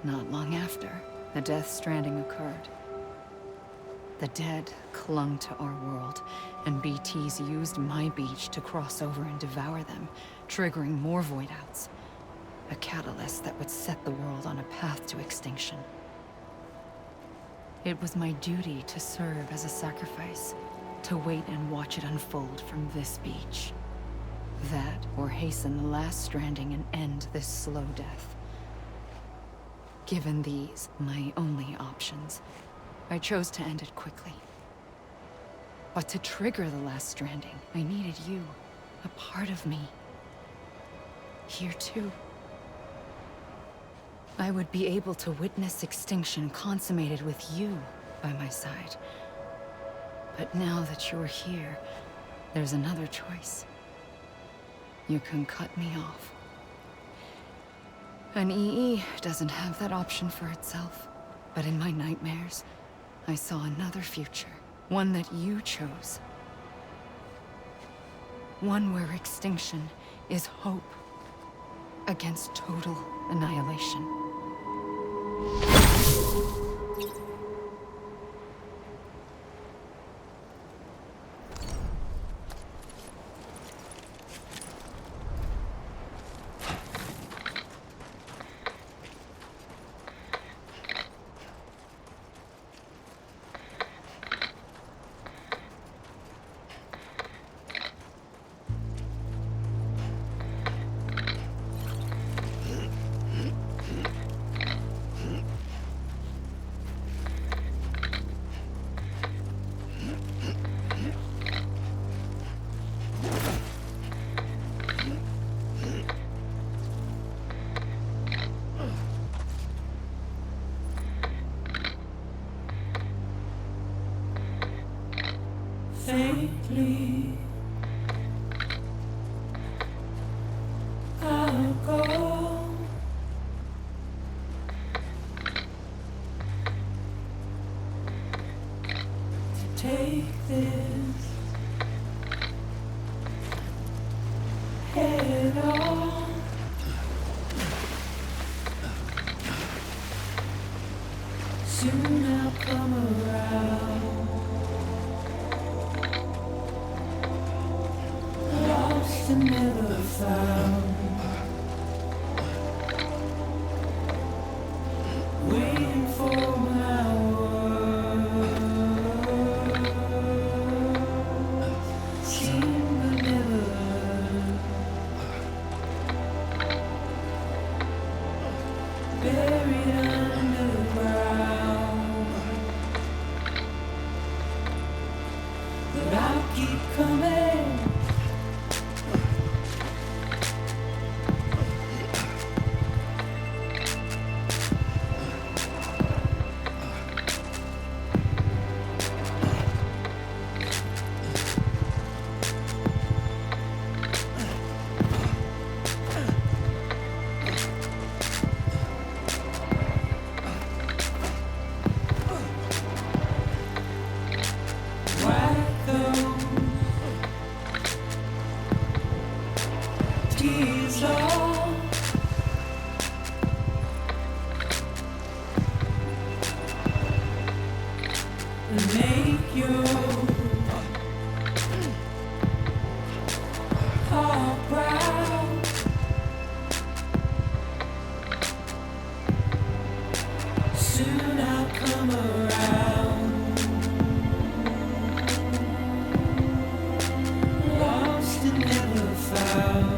Not long after, the Death Stranding occurred. The dead clung to our world, and BTs used my beach to cross over and devour them, triggering more void outs. A catalyst that would set the world on a path to extinction. It was my duty to serve as a sacrifice, to wait and watch it unfold from this beach. That, or hasten the last stranding and end this slow death. Given these, my only options, I chose to end it quickly. But to trigger the last stranding, I needed you, a part of me. Here too. I would be able to witness extinction consummated with you by my side. But now that you're here, there's another choice. You can cut me off. An EE doesn't have that option for itself, but in my nightmares, I saw another future, one that you chose. One where extinction is hope against total annihilation. Faintly, I'll go to take this head on. Soon I'll come around. Lost and never found, waiting for my words, seen but never heard, buried underground, but I'll keep coming. Make your heart proud. Soon I'll come around. Lost and never found.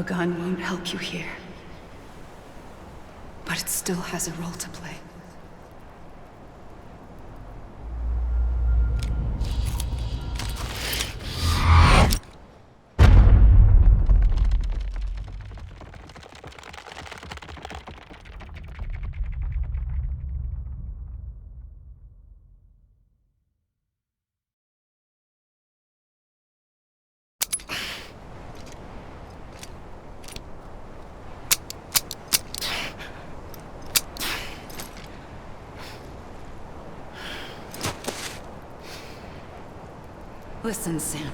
A gun won't help you here. But it still has a role to play. Listen, Sam.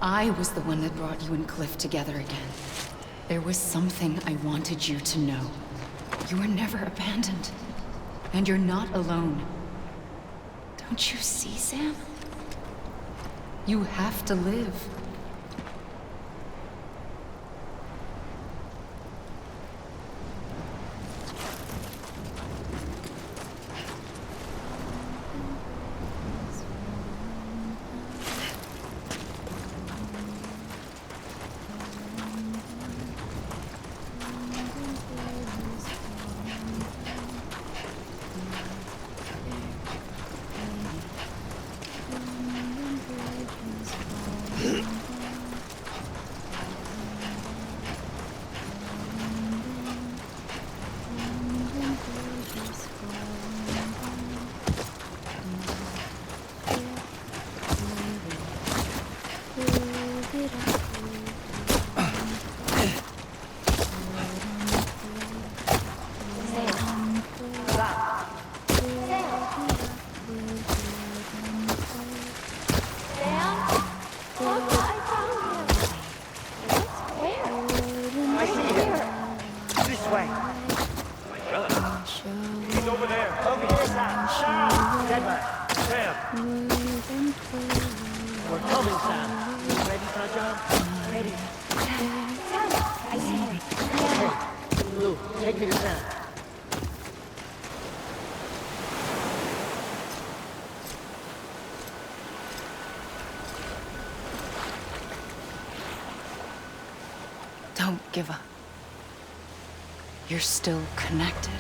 I was the one that brought you and Cliff together again. There was something I wanted you to know. You were never abandoned. And you're not alone. Don't you see, Sam? You have to live. Don't give up. You're still connected.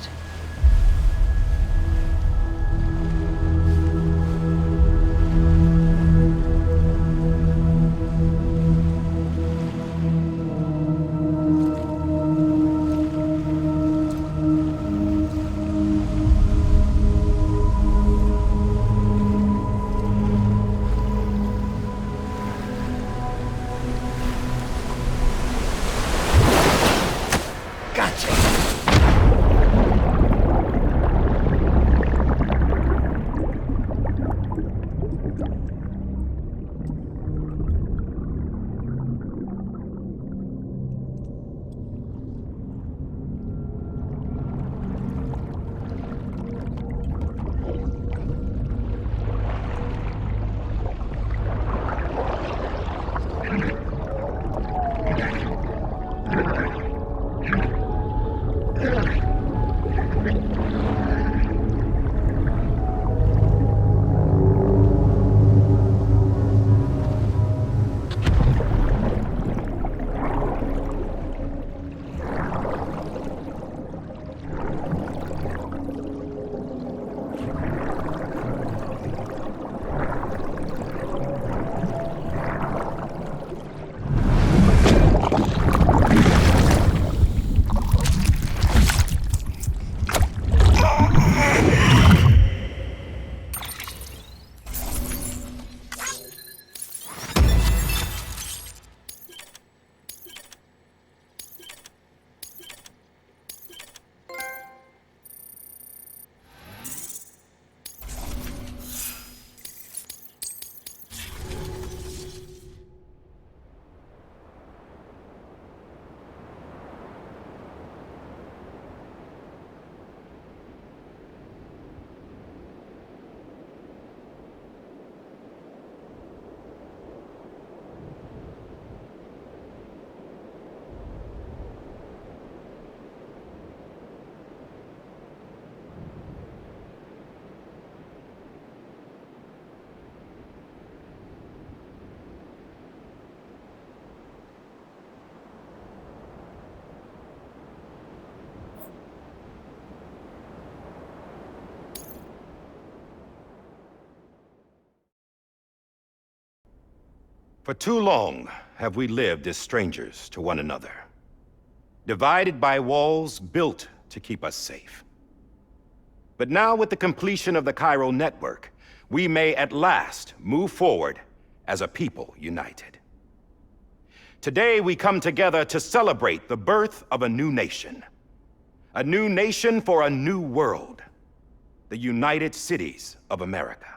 For too long have we lived as strangers to one another, divided by walls built to keep us safe. But now, with the completion of the Cairo network, we may at last move forward as a people united. Today, we come together to celebrate the birth of a new nation. A new nation for a new world. The United Cities of America.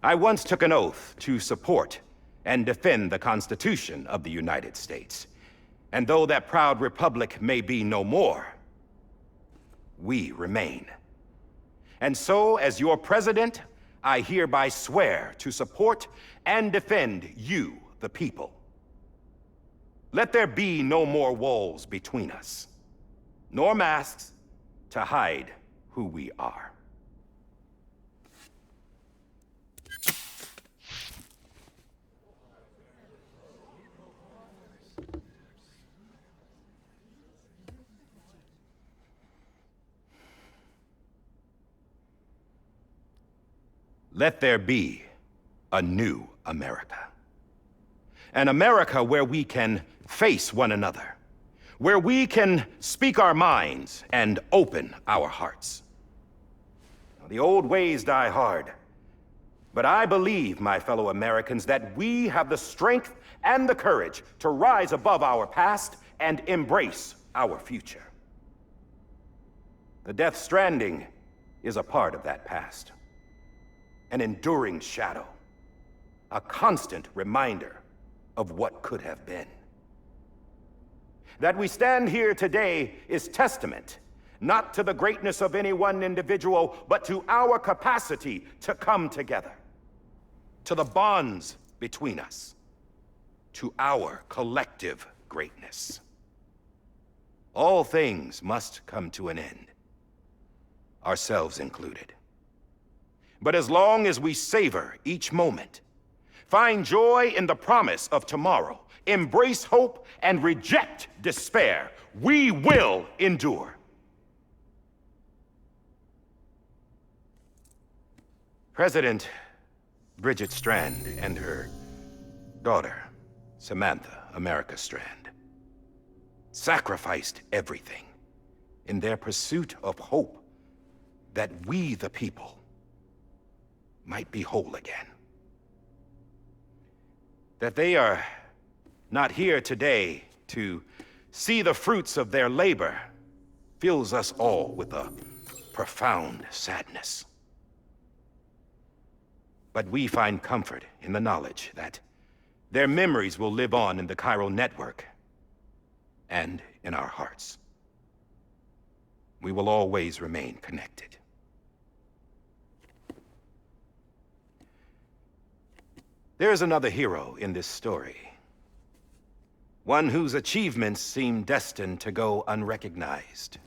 I once took an oath to support and defend the Constitution of the United States. And though that proud republic may be no more, we remain. And so, as your president, I hereby swear to support and defend you, the people. Let there be no more walls between us, nor masks to hide who we are. Let there be a new America. An America where we can face one another, where we can speak our minds and open our hearts. Now, the old ways die hard, but I believe, my fellow Americans, that we have the strength and the courage to rise above our past and embrace our future. The Death Stranding is a part of that past. An enduring shadow, a constant reminder of what could have been. That we stand here today is testament, not to the greatness of any one individual, but to our capacity to come together, to the bonds between us, to our collective greatness. All things must come to an end, ourselves included. But as long as we savor each moment, find joy in the promise of tomorrow, embrace hope, and reject despair, we will endure. President Bridget Strand and her daughter, Samantha America Strand, sacrificed everything in their pursuit of hope that we, the people, might be whole again. That they are not here today to see the fruits of their labor fills us all with a profound sadness. But we find comfort in the knowledge that their memories will live on in the Cairo network and in our hearts. We will always remain connected. There's another hero in this story. One whose achievements seem destined to go unrecognized.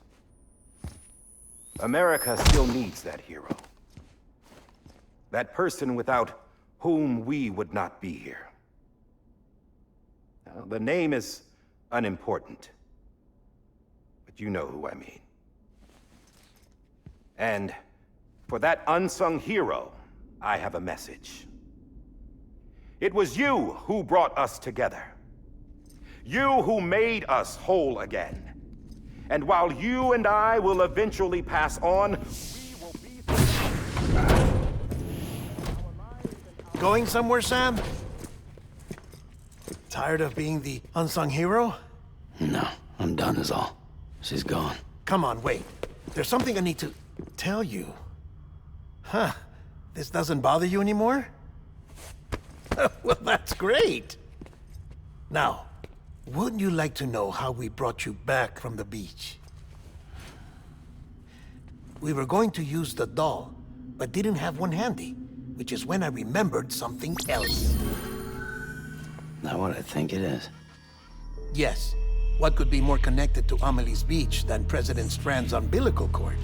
America still needs that hero. That person without whom we would not be here. Now, the name is unimportant, but you know who I mean. And for that unsung hero, I have a message. It was you who brought us together. You who made us whole again. And while you and I will eventually pass on, we will be... Going somewhere, Sam? Tired of being the unsung hero? No, I'm done is all. She's gone. Come on, wait. There's something I need to tell you. Huh. This doesn't bother you anymore? Well, that's great. Now, wouldn't you like to know how we brought you back from the beach? We were going to use the doll, but didn't have one handy, which is when I remembered something else. Not what I think it is. Yes. What could be more connected to Amelie's beach than President Strand's umbilical cord?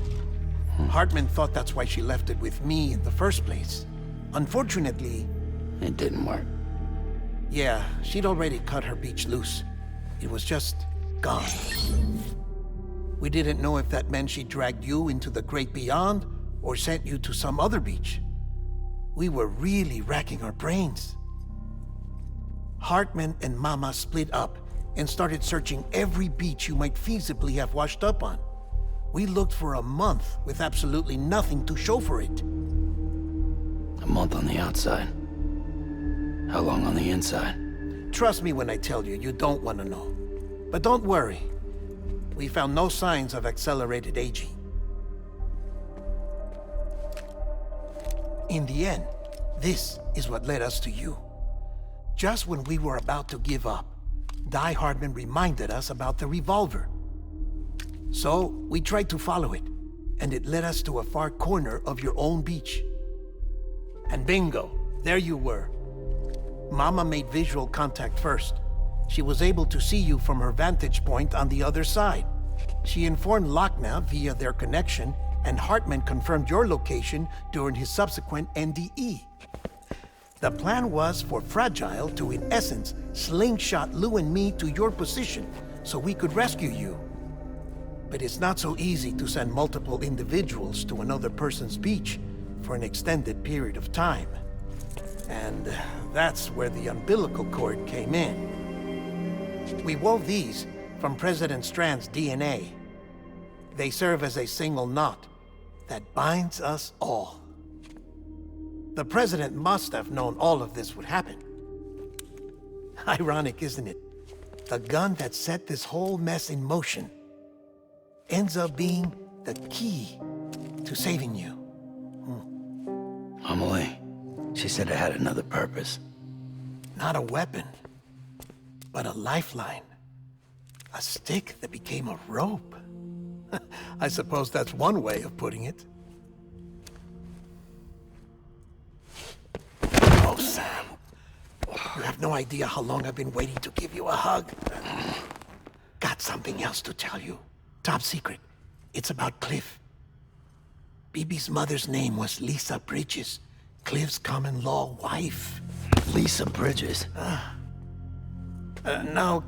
Hartman thought that's why she left it with me in the first place. Unfortunately... It didn't work. Yeah, she'd already cut her beach loose. It was just gone. We didn't know if that meant she dragged you into the great beyond or sent you to some other beach. We were really racking our brains. Hartman and Mama split up and started searching every beach you might feasibly have washed up on. We looked for a month with absolutely nothing to show for it. A month on the outside. How long on the inside? Trust me when I tell you, you don't want to know. But don't worry. We found no signs of accelerated aging. In the end, this is what led us to you. Just when we were about to give up, Die Hardman reminded us about the revolver. So, we tried to follow it, and it led us to a far corner of your own beach. And bingo, there you were. Mama made visual contact first. She was able to see you from her vantage point on the other side. She informed Lochna via their connection, and Hartman confirmed your location during his subsequent NDE. The plan was for Fragile to, in essence, slingshot Lou and me to your position so we could rescue you. But it's not so easy to send multiple individuals to another person's beach for an extended period of time. And that's where the umbilical cord came in. We wove these from President Strand's DNA. They serve as a single knot that binds us all. The President must have known all of this would happen. Ironic, isn't it? The gun that set this whole mess in motion ends up being the key to saving you. Amelie, she said it had another purpose. Not a weapon, but a lifeline. A stick that became a rope. I suppose that's one way of putting it. Oh, Sam. You have no idea how long I've been waiting to give you a hug. Got something else to tell you. Top secret. It's about Cliff. Bibi's mother's name was Lisa Bridges, Cliff's common-law wife. Lisa Bridges? Now,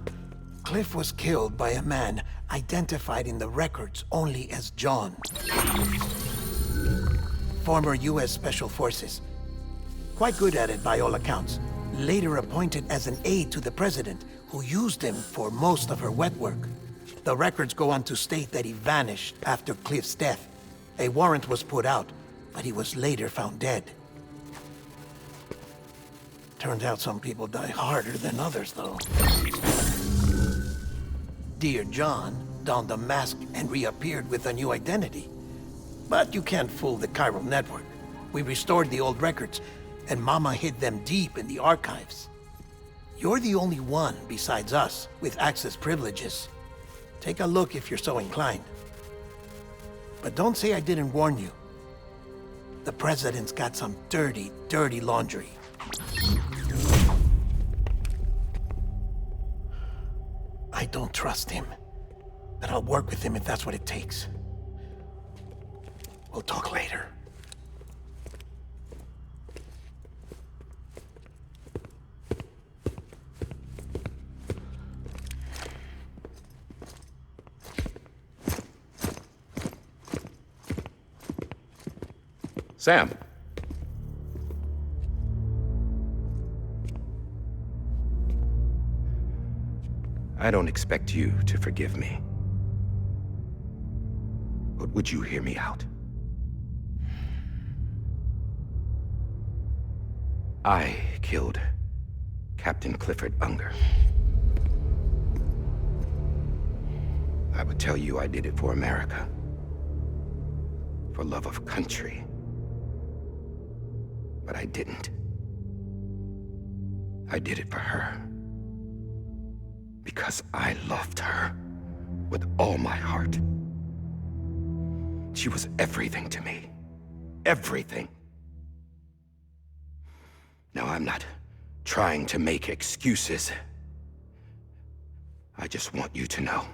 Cliff was killed by a man identified in the records only as John. Former U.S. Special Forces. Quite good at it by all accounts. Later appointed as an aide to the president, who used him for most of her wet work. The records go on to state that he vanished after Cliff's death. A warrant was put out, but he was later found dead. Turns out some people die harder than others, though. Dear John donned a mask and reappeared with a new identity. But you can't fool the chiral network. We restored the old records, and Mama hid them deep in the archives. You're the only one besides us with access privileges. Take a look if you're so inclined. But don't say I didn't warn you. The president's got some dirty, dirty laundry. I don't trust him, but I'll work with him if that's what it takes. We'll talk later. Sam. I don't expect you to forgive me. But would you hear me out? I killed Captain Clifford Unger. I would tell you I did it for America. For love of country. But I didn't. I did it for her. Because I loved her with all my heart. She was everything to me. Everything. Now, I'm not trying to make excuses. I just want you to know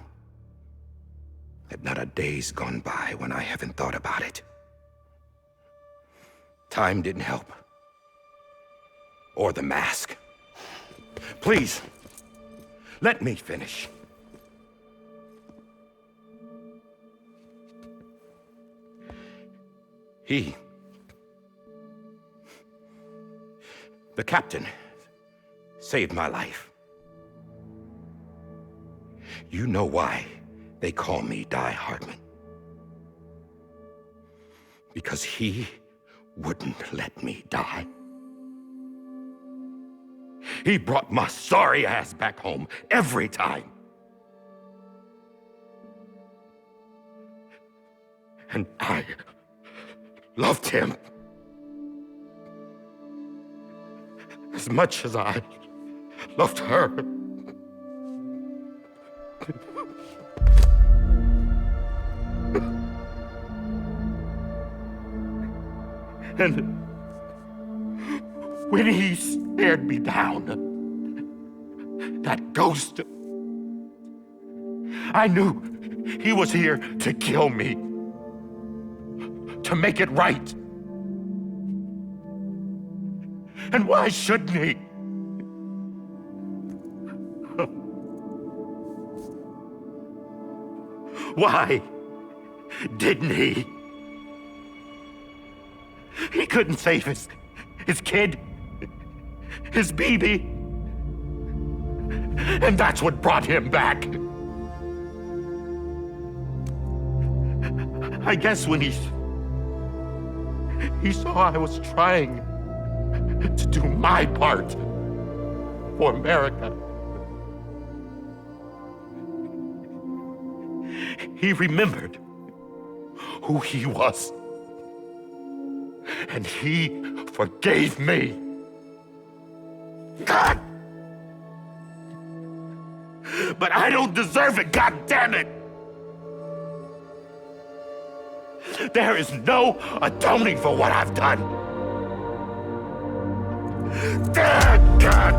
that not a day's gone by when I haven't thought about it. Time didn't help. Or the mask. Please, let me finish. The captain saved my life. You know why they call me Die Hardman? Because he wouldn't let me die. He brought my sorry ass back home every time. And I loved him as much as I loved her. And when he stared me down, that ghost, I knew he was here to kill me, to make it right. And why shouldn't he? Why didn't he? He couldn't save his kid, his baby. And that's what brought him back. I guess when he saw I was trying to do my part for America, he remembered who he was. And he forgave me. God! But I don't deserve it, God damn it! There is no atoning for what I've done. God!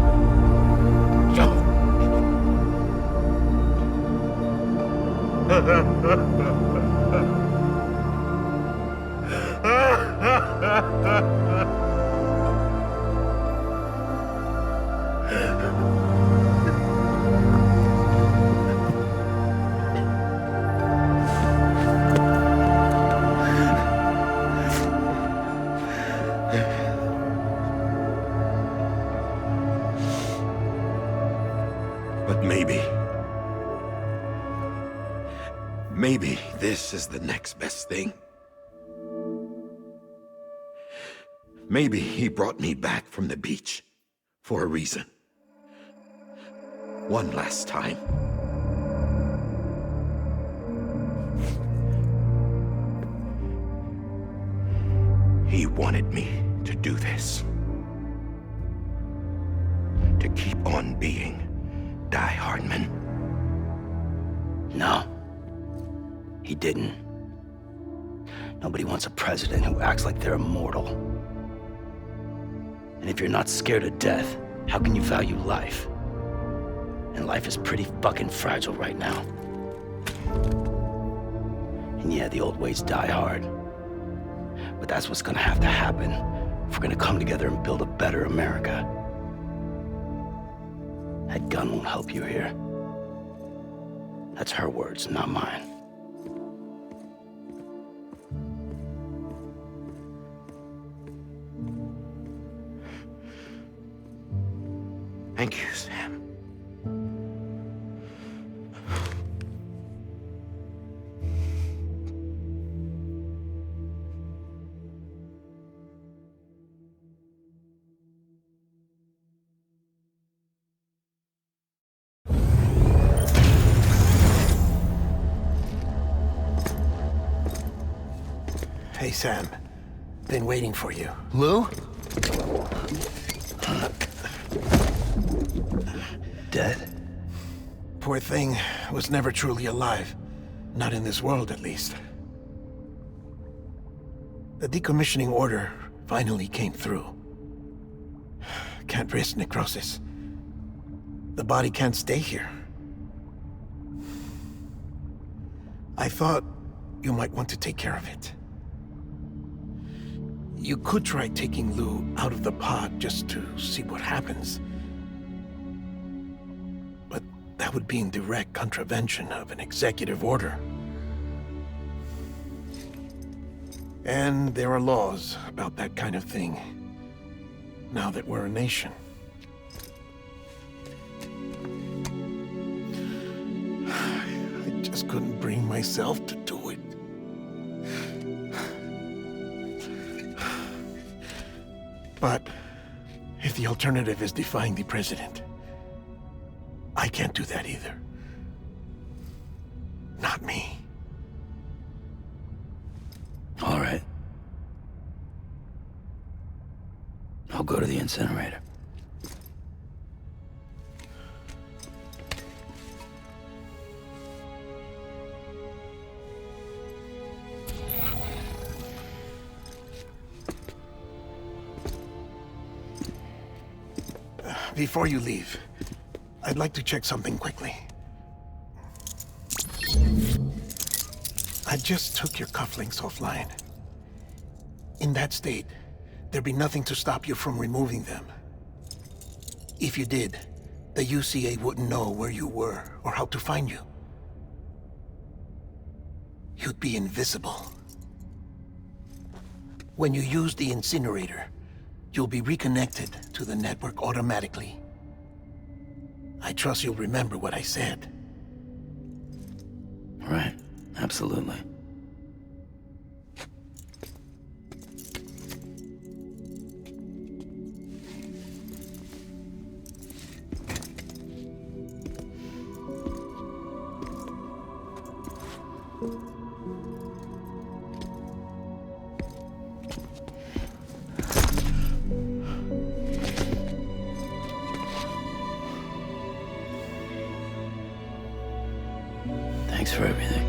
But maybe this is the next best thing. Maybe he brought me back from the beach for a reason. One last time. He wanted me to do this. To keep on being Die Hardman. No. He didn't. Nobody wants a president who acts like they're immortal. And if you're not scared of death, how can you value life? And life is pretty fucking fragile right now. And yeah, the old ways die hard. But that's what's gonna have to happen if we're gonna come together and build a better America. That gun won't help you here. That's her words, not mine. Thank you, Sam. Hey, Sam. Been waiting for you. Lou? Dead? Poor thing was never truly alive. Not in this world, at least. The decommissioning order finally came through. Can't risk necrosis. The body can't stay here. I thought you might want to take care of it. You could try taking Lou out of the pod just to see what happens. But that would be in direct contravention of an executive order. And there are laws about that kind of thing, now that we're a nation. myself to do it. But if the alternative is defying the president, I can't do that either. Not me. All right. I'll go to the incinerator. Before you leave, I'd like to check something quickly. I just took your cufflinks offline. In that state, there'd be nothing to stop you from removing them. If you did, the UCA wouldn't know where you were or how to find you. You'd be invisible. When you use the incinerator, you'll be reconnected to the network automatically. I trust you'll remember what I said. Right. Absolutely. Thanks for everything.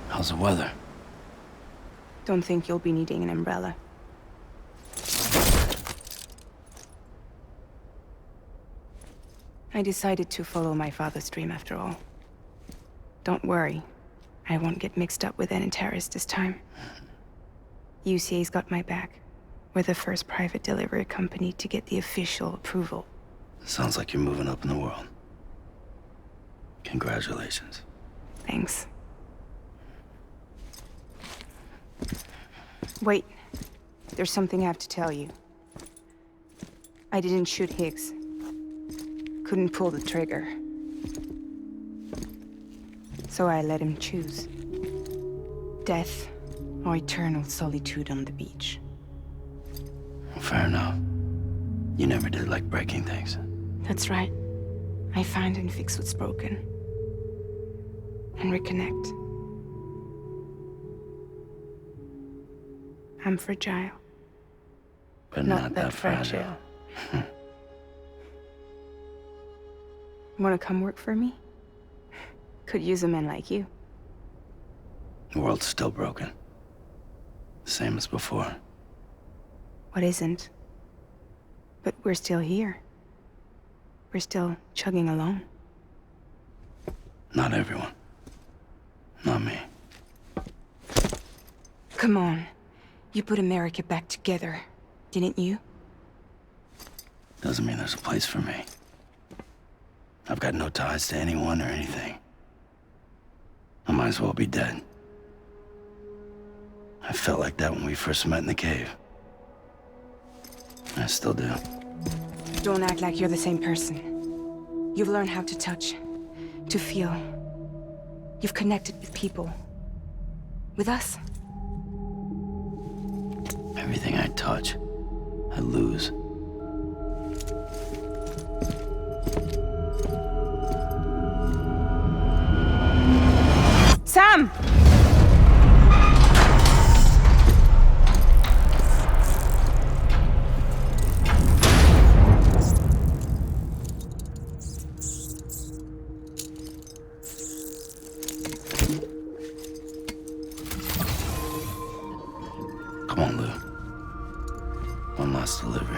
How's the weather? Don't think you'll be needing an umbrella. I decided to follow my father's dream after all. Don't worry. I won't get mixed up with any terrorists this time. UCA's got my back. We're the first private delivery company to get the official approval. Sounds like you're moving up in the world. Congratulations. Thanks. Wait. There's something I have to tell you. I didn't shoot Higgs. Couldn't pull the trigger. So I let him choose. Death or eternal solitude on the beach. Fair enough. You never did like breaking things. That's right. I find and fix what's broken. And reconnect. I'm fragile. But not that fragile. Wanna come work for me? Could use a man like you. The world's still broken. Same as before. What isn't? But we're still here. We're still chugging along. Not everyone. Not me. Come on. You put America back together, didn't you? Doesn't mean there's a place for me. I've got no ties to anyone or anything. I might as well be dead. I felt like that when we first met in the cave. I still do. Don't act like you're the same person. You've learned how to touch, to feel. You've connected with people. With us. Everything I touch, I lose. Sam! Come on, Lou. One last delivery.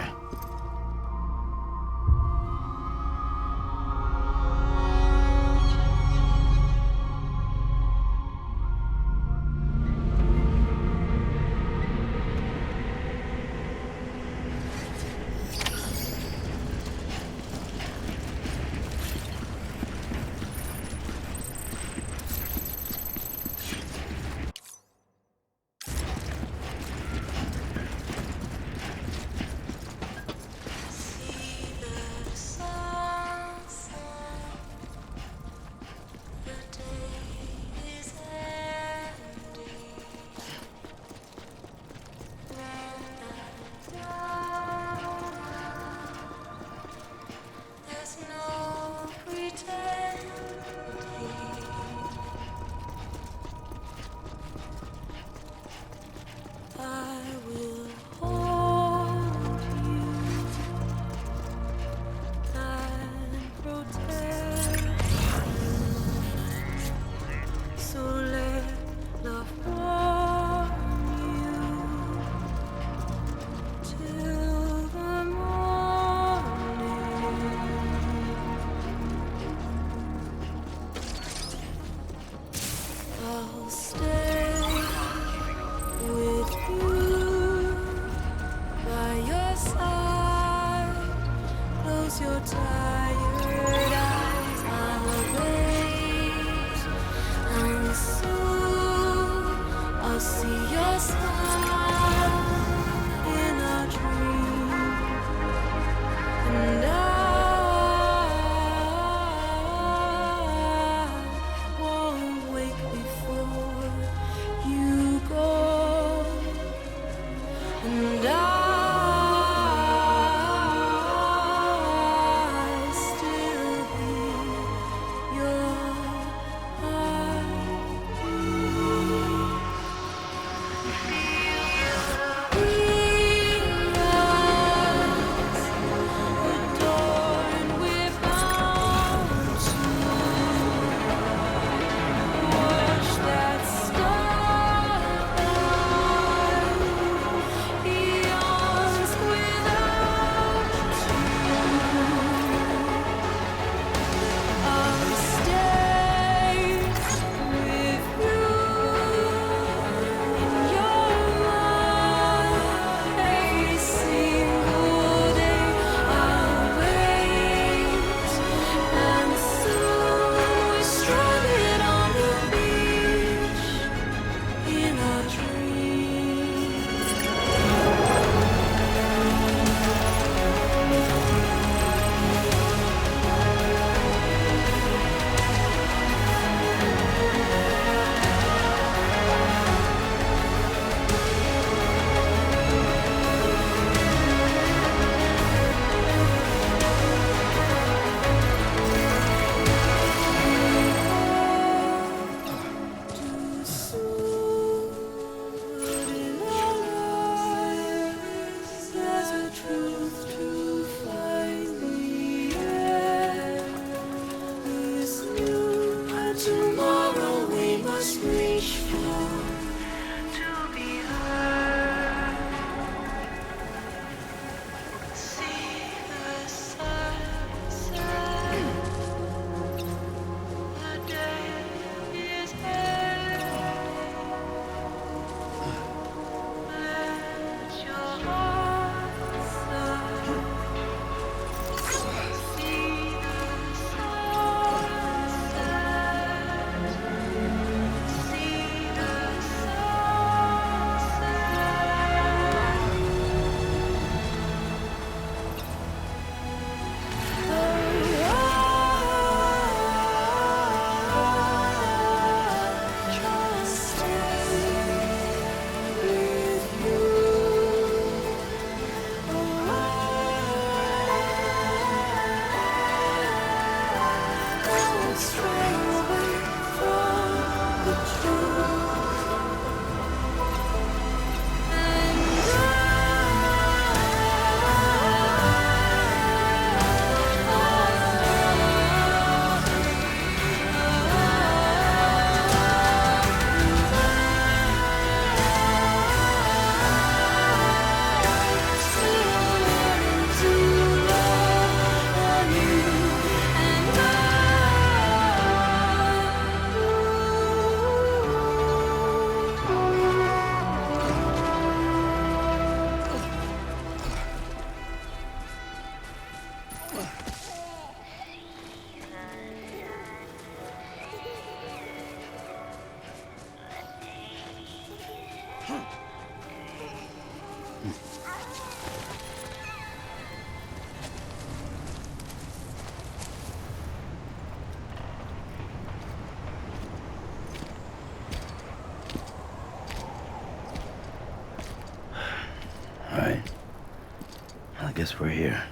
guess we're here.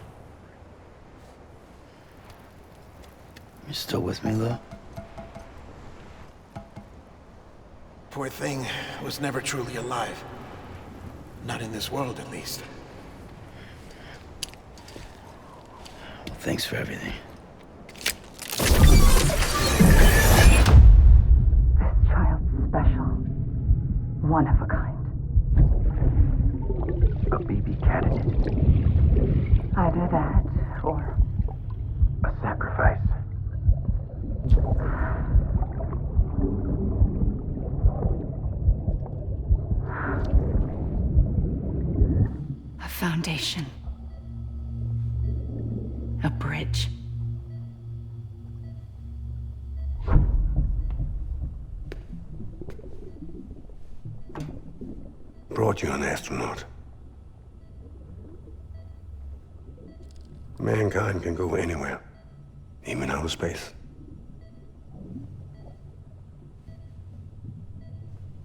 You still with me, Lou? Poor thing was never truly alive. Not in this world, at least. Well, thanks for everything. This child's special. One of a kind. A BB candidate. Either that, or... A sacrifice. a foundation. A bridge. Brought you an astronaut. Mankind can go anywhere, even outer space.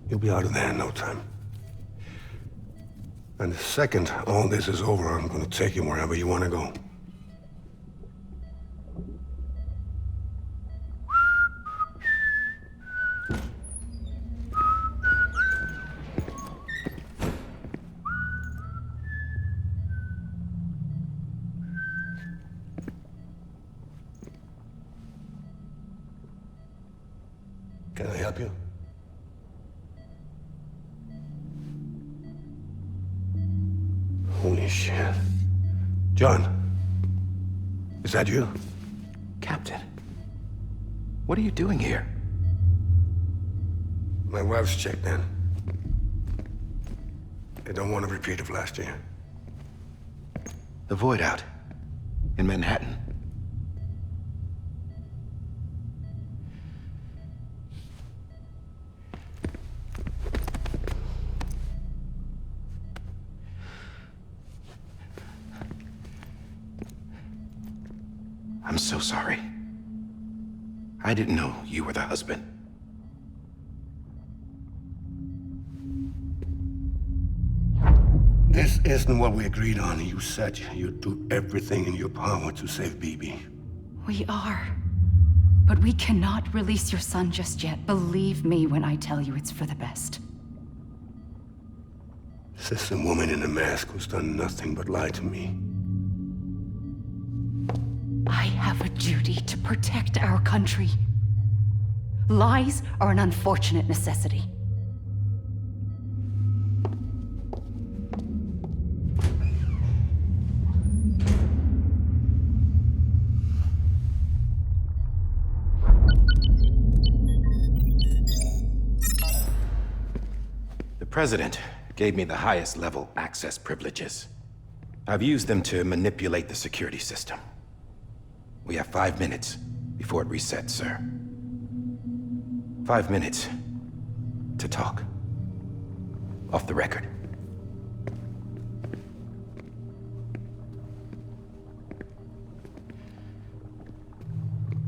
You'll be out of there in no time. And the second all this is over, I'm gonna take you wherever you wanna go. Can I help you? Holy shit. John, is that you? Captain, what are you doing here? My wife's checked in. They don't want a repeat of last year. The void out in Manhattan. I'm so sorry. I didn't know you were the husband. This isn't what we agreed on. You said you'd do everything in your power to save BB. We are. But we cannot release your son just yet. Believe me when I tell you it's for the best. This is a woman in a mask who's done nothing but lie to me. I have a duty to protect our country. Lies are an unfortunate necessity. The President gave me the highest level access privileges. I've used them to manipulate the security system. We have 5 minutes before it resets, sir. 5 minutes to talk. Off the record.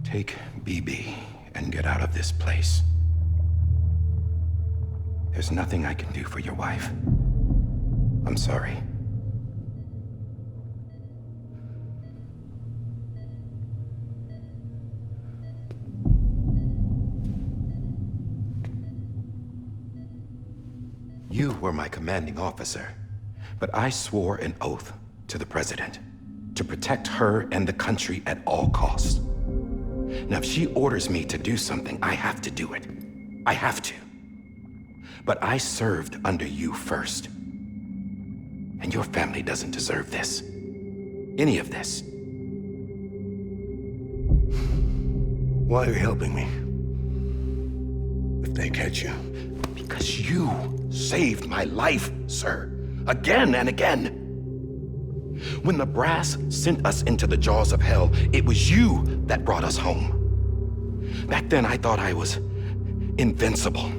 Take BB and get out of this place. There's nothing I can do for your wife. I'm sorry. You were my commanding officer, but I swore an oath to the President to protect her and the country at all costs. Now, if she orders me to do something, I have to do it. I have to. But I served under you first. And your family doesn't deserve this. Any of this. Why are you helping me? If they catch you. Because you saved my life, sir. Again and again. When the brass sent us into the jaws of hell, it was you that brought us home. Back then, I thought I was invincible.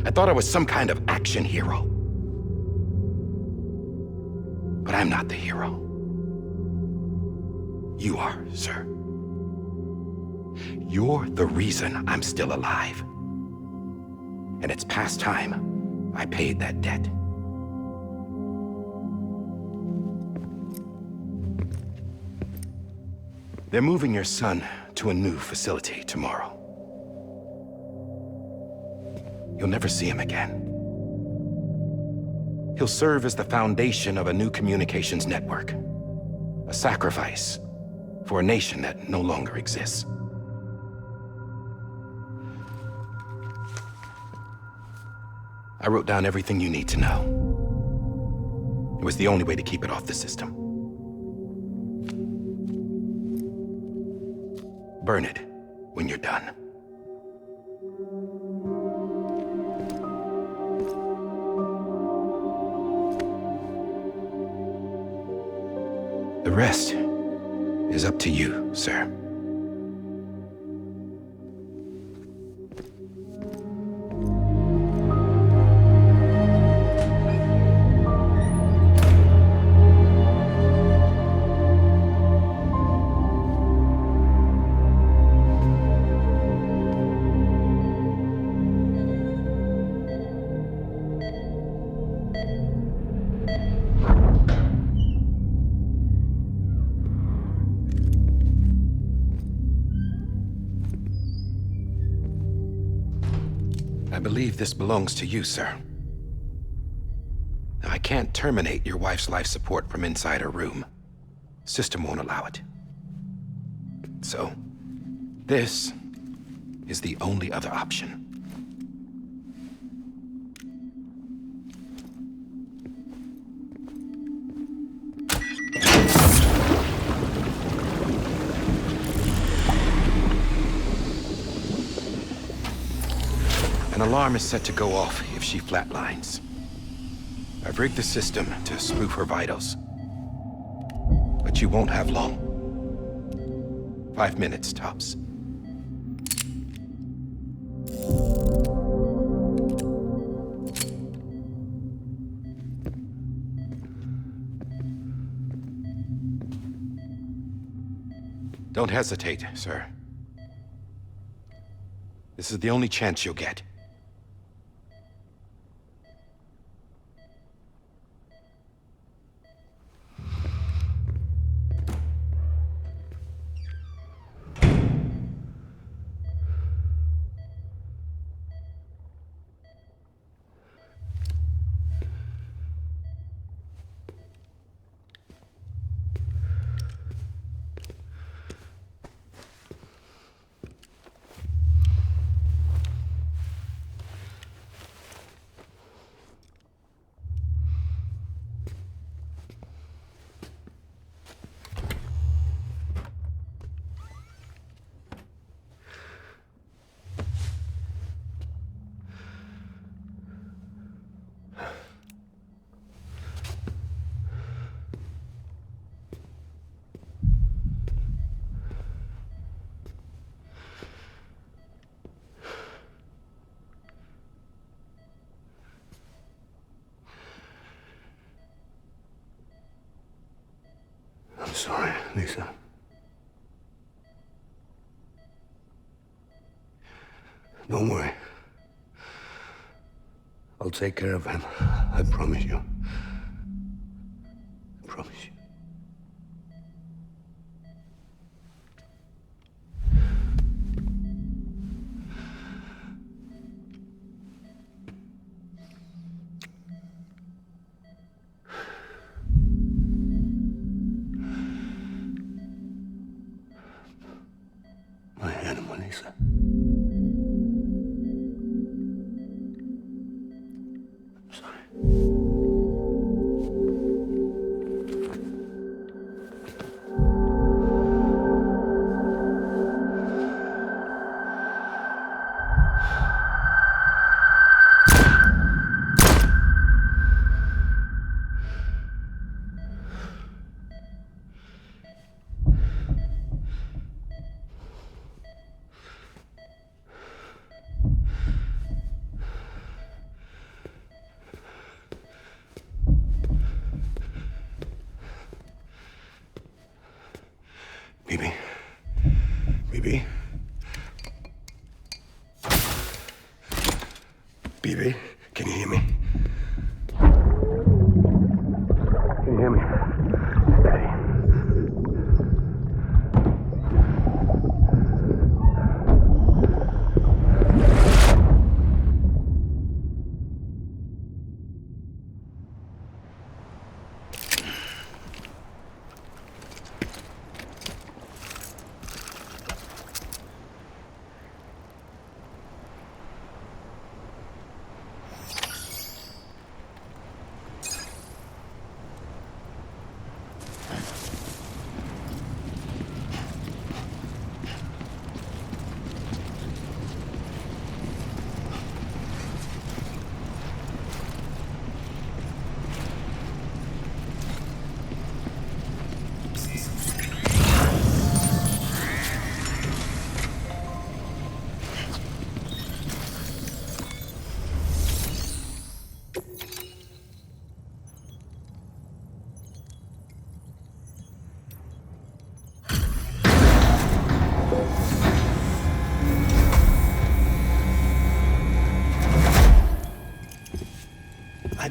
I thought I was some kind of action hero. But I'm not the hero. You are, sir. You're the reason I'm still alive. And it's past time I paid that debt. They're moving your son to a new facility tomorrow. You'll never see him again. He'll serve as the foundation of a new communications network. A sacrifice for a nation that no longer exists. I wrote down everything you need to know. It was the only way to keep it off the system. Burn it when you're done. The rest is up to you, sir. I believe this belongs to you, sir. I can't terminate your wife's life support from inside her room. System won't allow it. So, this is the only other option. An alarm is set to go off if she flatlines. I've rigged the system to spoof her vitals. But you won't have long. 5 minutes, tops. Don't hesitate, sir. This is the only chance you'll get. I'm sorry, Lisa. Don't worry. I'll take care of him. I promise you. I promise you. My animal, Lisa. I'm sorry. Bibi? Bibi? Bibi, can you hear me? Can you hear me? Steady.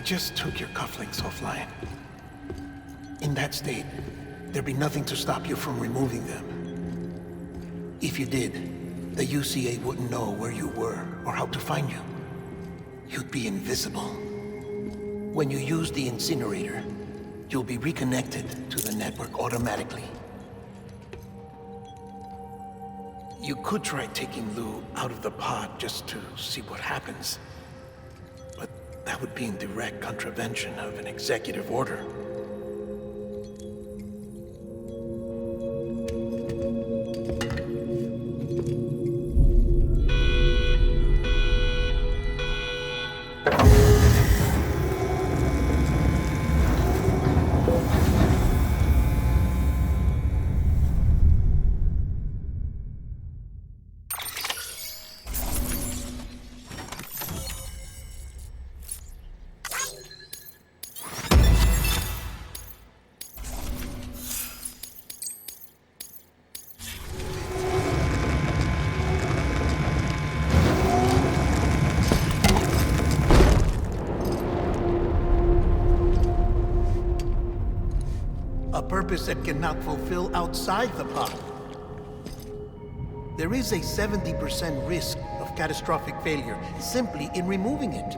just took your cufflinks offline. In that state, there'd be nothing to stop you from removing them. If you did, the UCA wouldn't know where you were or how to find you. You'd be invisible. When you use the incinerator, you'll be reconnected to the network automatically. You could try taking Lou out of the pod just to see what happens. But that would be in direct contravention of an executive order. A purpose that cannot fulfill outside the pod. There is a 70% risk of catastrophic failure simply in removing it.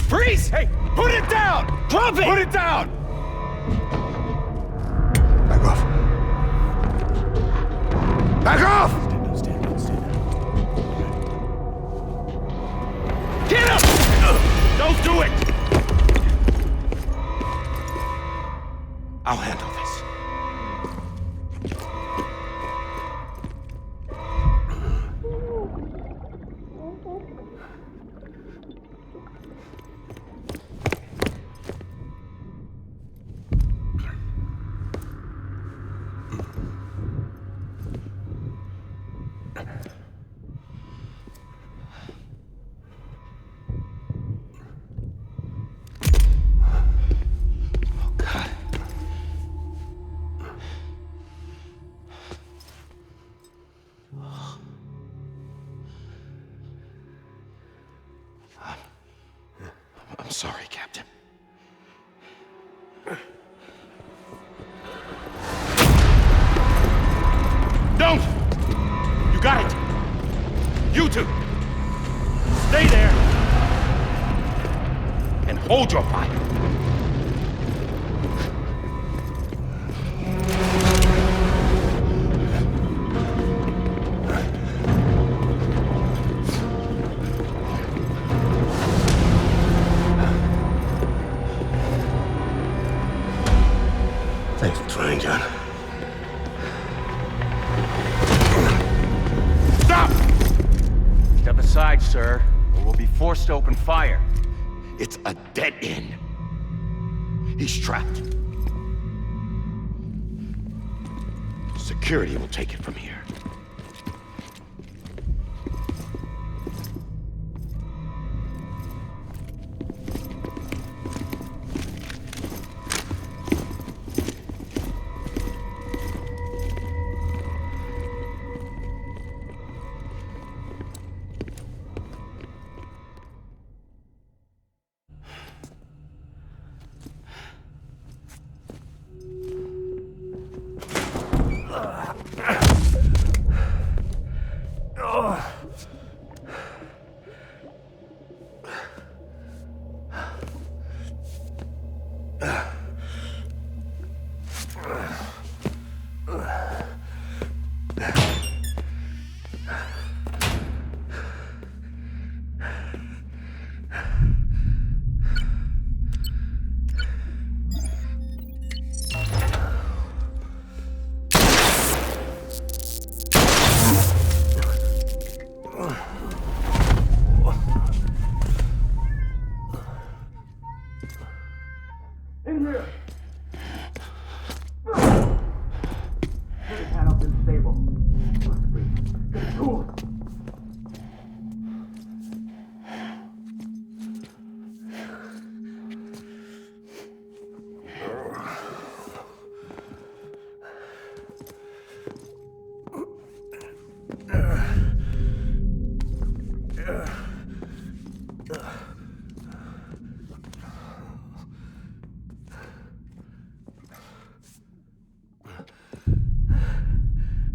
Freeze! Hey, put it down! Drop it! Put it down! Back off. Back off! Get him! Don't do it! I'll handle this. sorry, Captain. Don't! You got it! You two! Stay there! And hold your fire! Thanks for trying, John. Stop! Step aside, sir, or we'll be forced to open fire. It's a dead end. He's trapped. Security will take it from here.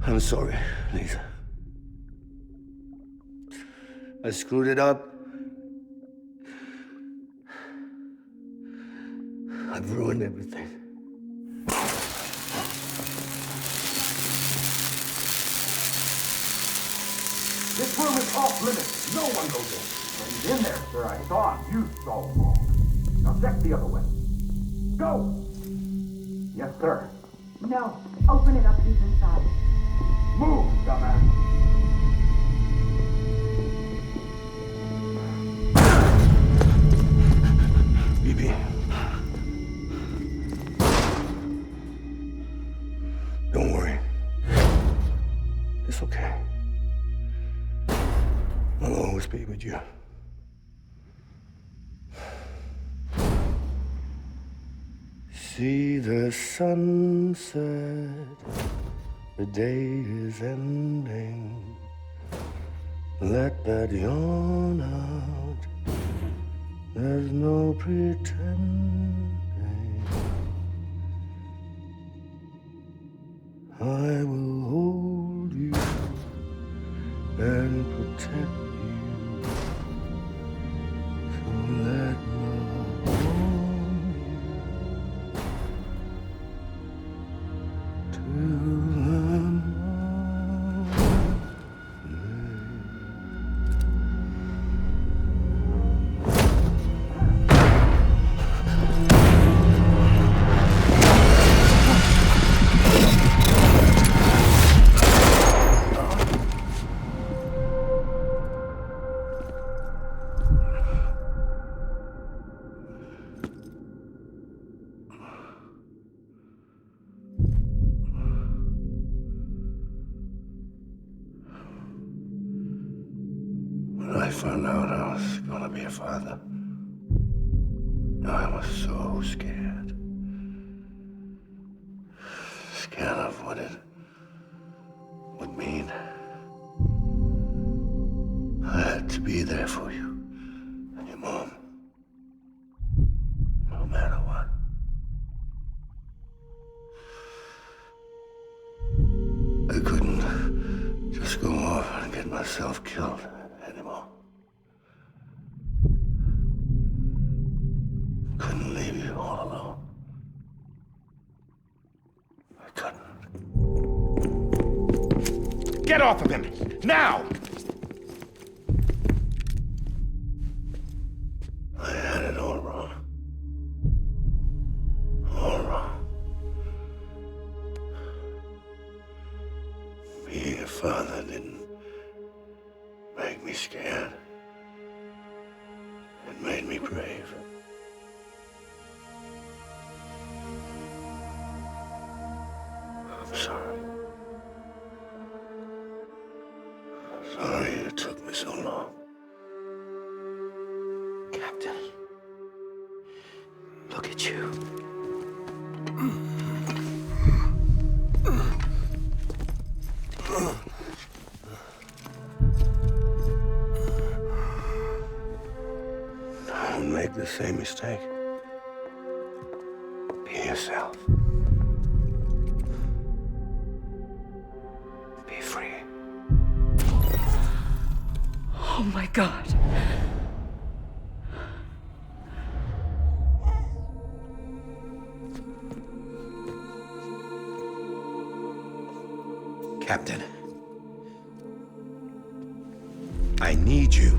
I'm sorry, Lisa. I screwed it up. I've ruined everything. This room is off limits. No one goes in. But he's in there, sir. I saw him. You saw him wrong. Now check the other way. Go! Yes, sir. No. Open it up. He's inside. Move, dumbass. BB. Don't worry. It's okay. I'll always be with you. See the sunset, the day is ending. Let that yawn out, there's no pretending. I will hold you and protect you. So let love warm you till the morning. When I found out I was gonna be a father, I was so scared. Scared of what it would mean. I had to be there for you and your mom. I couldn't just go off and get myself killed anymore. Couldn't leave you all alone. I couldn't. Get off of him! Now! I had it all wrong. All wrong. Being a father didn't make me scared. It made me brave. I'm sorry. Sorry it took me so long. Captain, look at you. Don't make the same mistake. Be yourself. Be free. Oh my God. Captain, I need you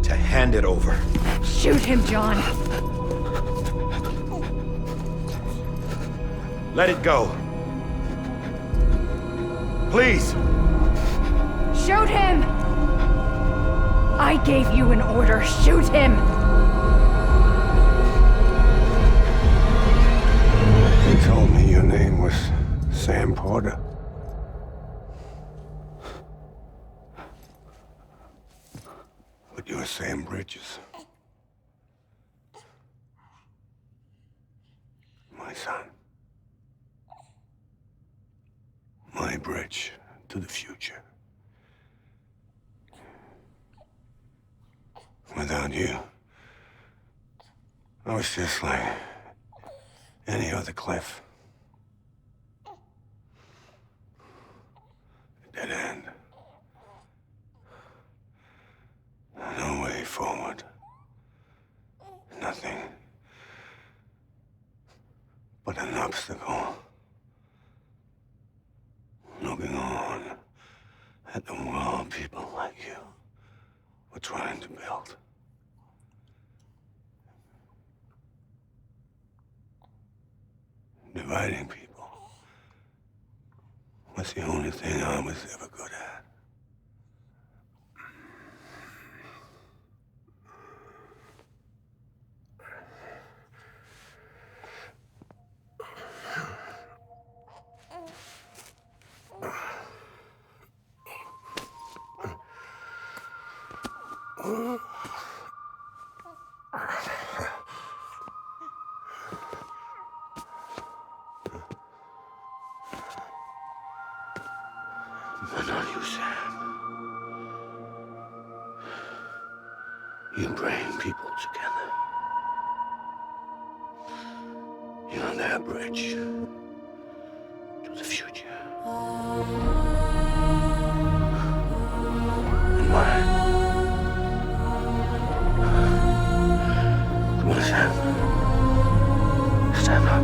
to hand it over. Shoot him, John. Let it go. Please. Shoot him! I gave you an order. Shoot him! You told me your name was Sam Porter. But you're Sam Bridges. My son. My bridge to the future. Without you, I was just like any other Cliff. A dead end. No way forward. Nothing but an obstacle. Looking on at the world people like you were trying to build. Dividing people was the only thing I was ever good at. But not you, Sam. You bring people together. You're their bridge to the future. And mine. Come on, Sam. Stand up.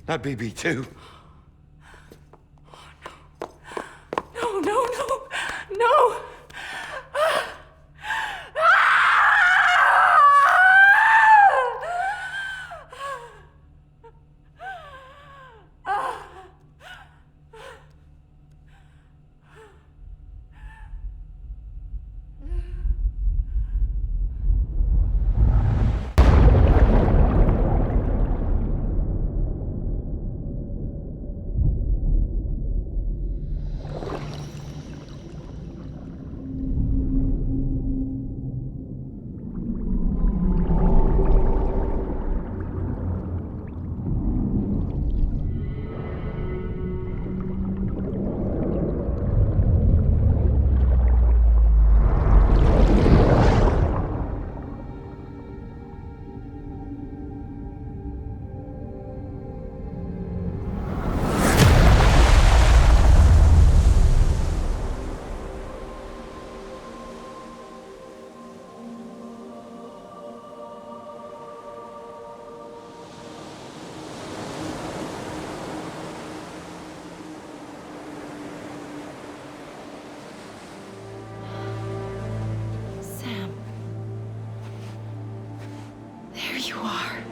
Not BB2. No, no, no, no! Sam. There you are.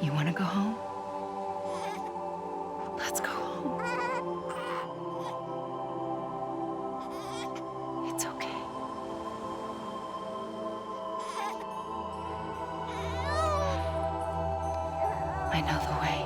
You want to go home? Let's go home. It's okay. I know the way.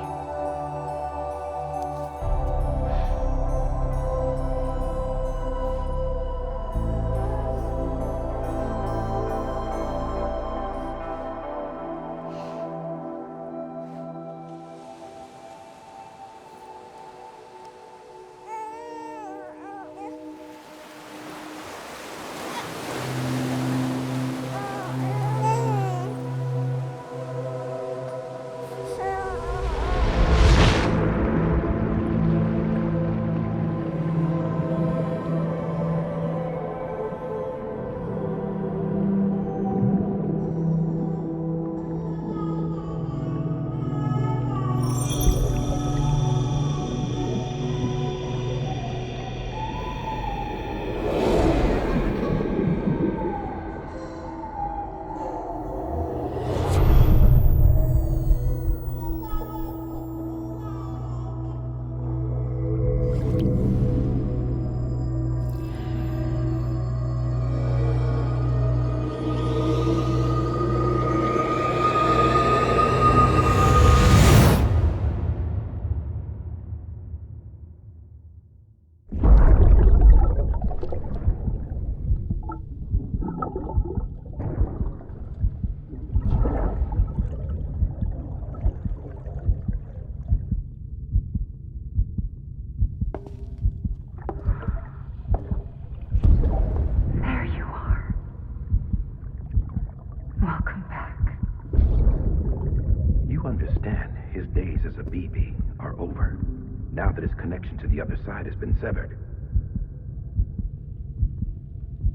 now that his connection to the other side has been severed.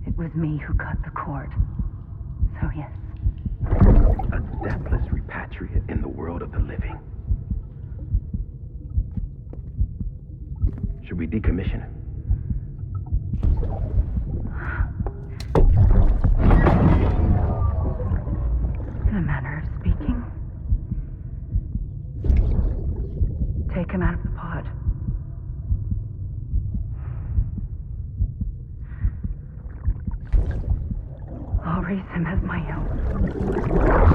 It was me who cut the cord. So yes. A deathless repatriate in the world of the living. Should we decommission him? I'll raise him as my own.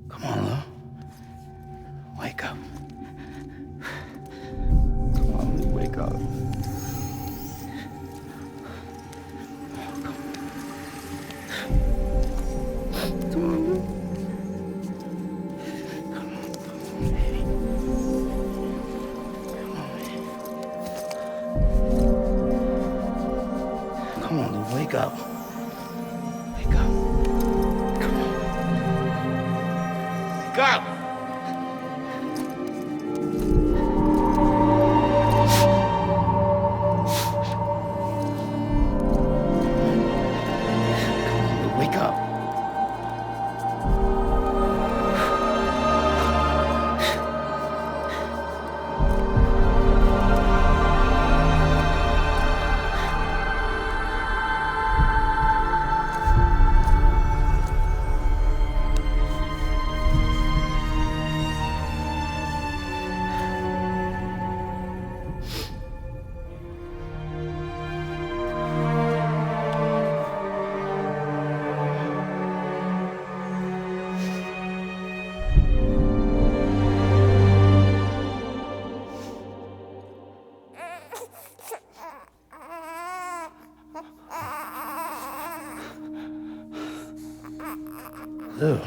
Come on, Lou. Wake up. Come on, Lou, wake up. Come on, Lou. Come on, Lou, wake up. Wake up. Come on. Wake up! Wake up. Lou.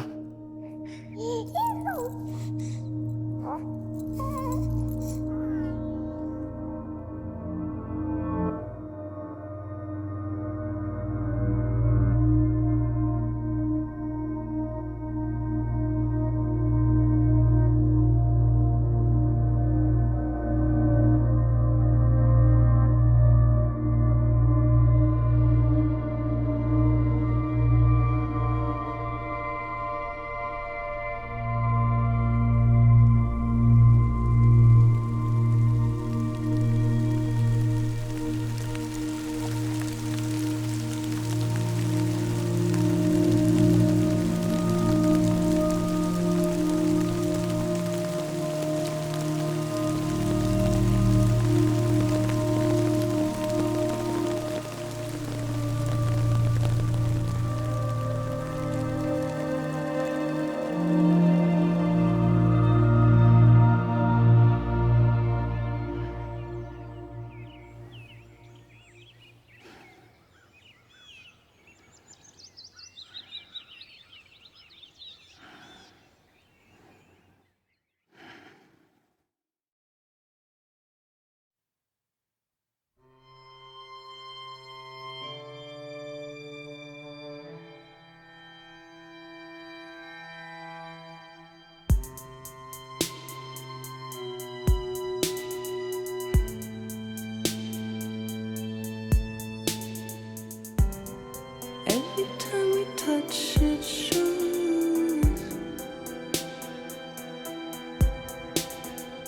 Every time we touch it shows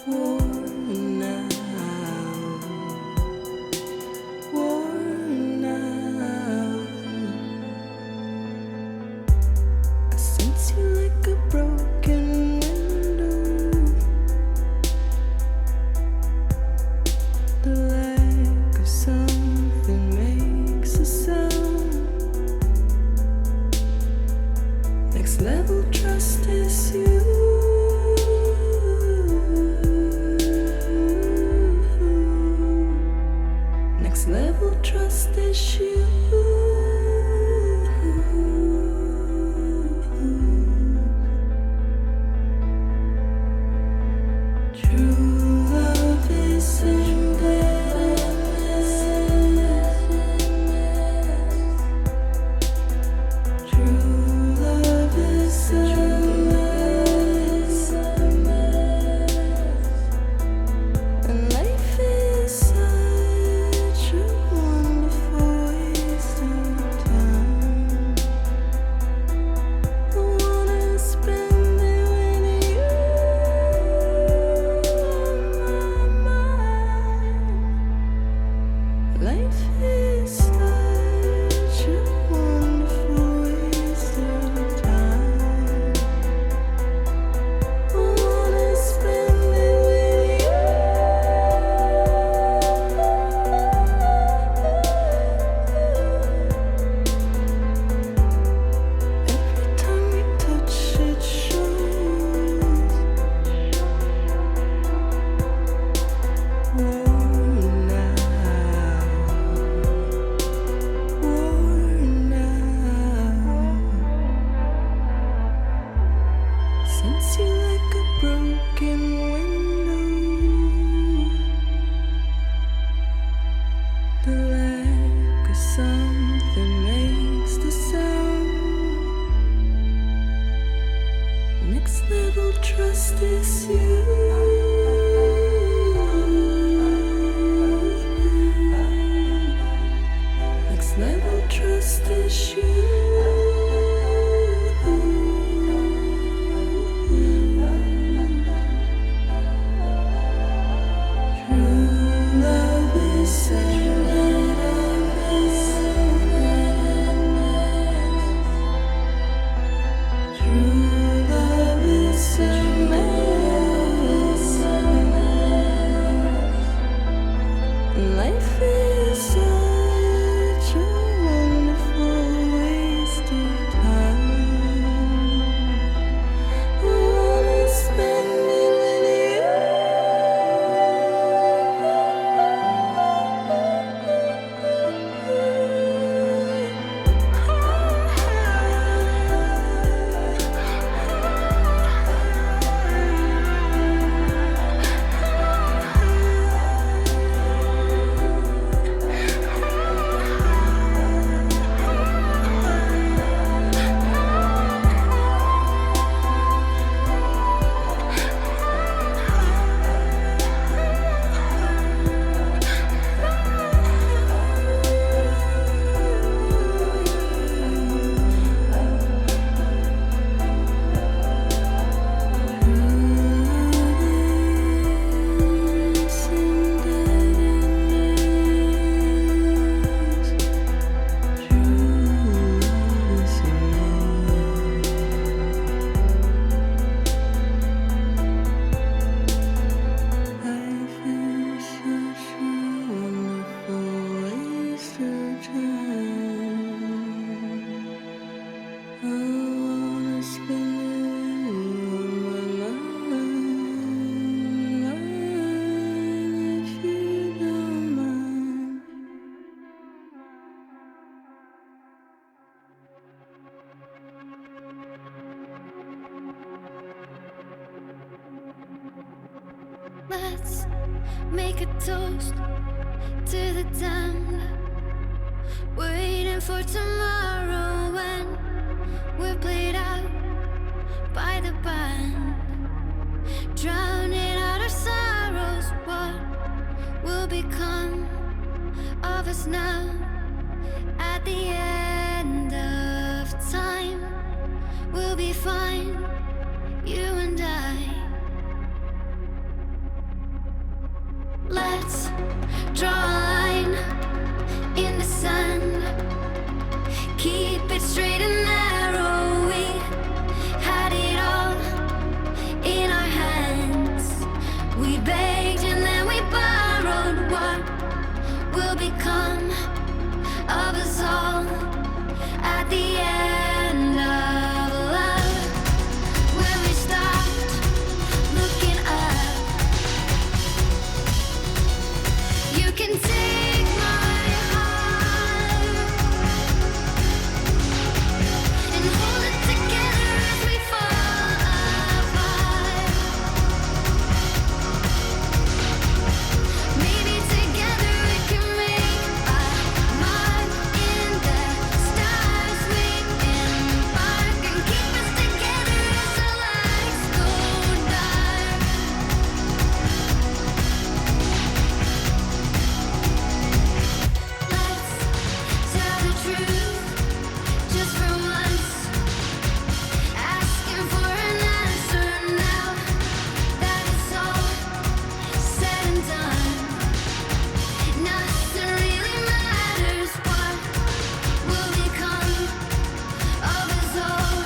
worn out, worn out. I sense you like a broken window. The lack of something makes a sound. Next level trust is you. Next level trust is you. True love is impediments. True love is Never trust issue. Life is such a wonderful wasted time. I wanna spend it with Let's make a toast to the damned, waiting for tomorrow when we're played out by the band, drowning out our sorrows. What will become of us now at the end of time? We'll be fine, you and I. Let's draw a line in the sand, keep it straight and narrow. We had it all in our hands. We begged and then we borrowed. What will become of us all at the end of love? When we stopped looking up, you can take my heart and hold it together as we fall apart. Maybe together we can make a mark in the stars. We embark and keep us together as the lights go dark. Let's tell the truth just for once, asking for an answer now that it's all said and done. Nothing really matters. What will become of us all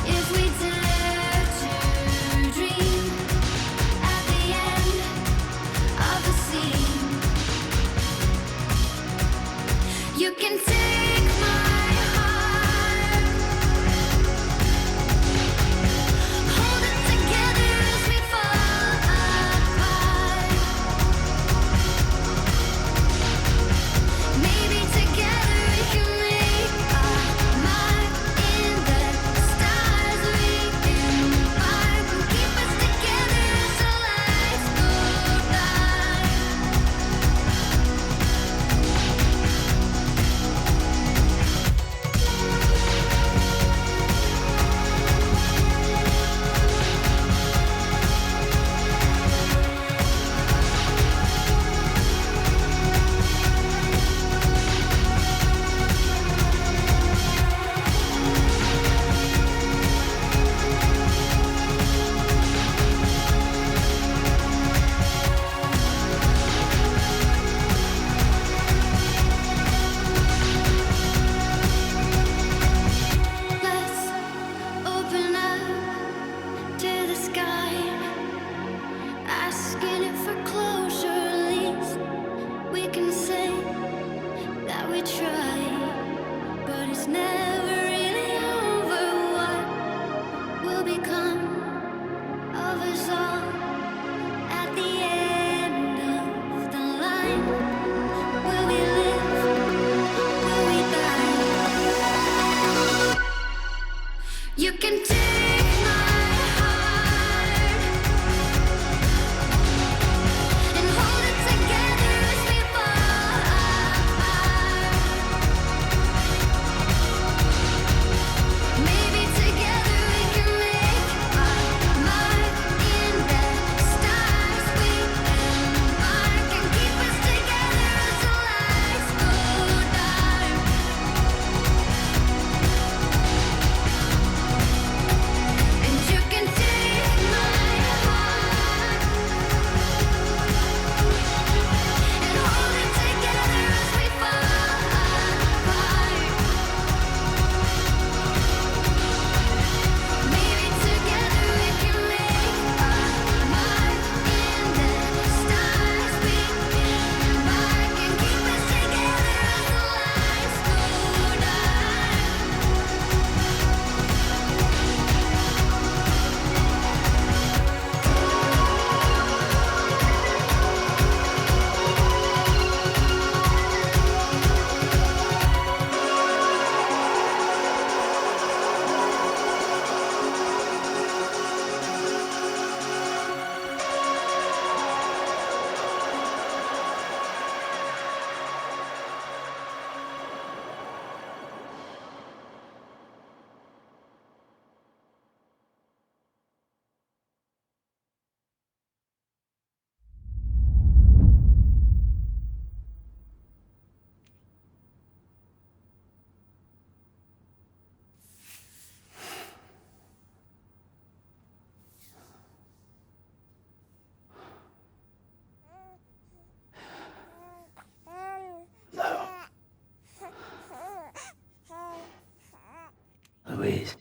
if we dare to dream at the end of the scene? You can take my heart, hold it together as we fall apart. Maybe together we can make a mark in the stars. We embark and keep us together as the lights go dark. Louise.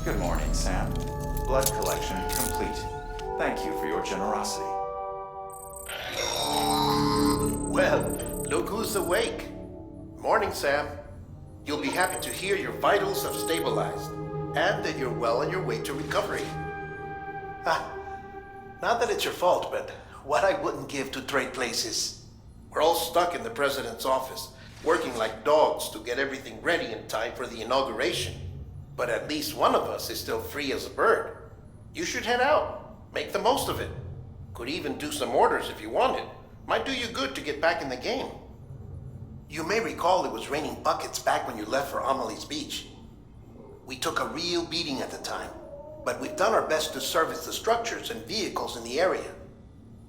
Good morning, Sam. Blood collection complete. Thank you for your generosity. Well, look who's awake. Morning, Sam. You'll be happy to hear your vitals have stabilized, and that you're well on your way to recovery. Not that it's your fault, but what I wouldn't give to trade places. We're all stuck in the president's office, working like dogs to get everything ready in time for the inauguration. But at least one of us is still free as a bird. You should head out. Make the most of it. Could even do some orders if you wanted. Might do you good to get back in the game. You may recall it was raining buckets back when you left for Amelie's Beach. We took a real beating at the time, but we've done our best to service the structures and vehicles in the area.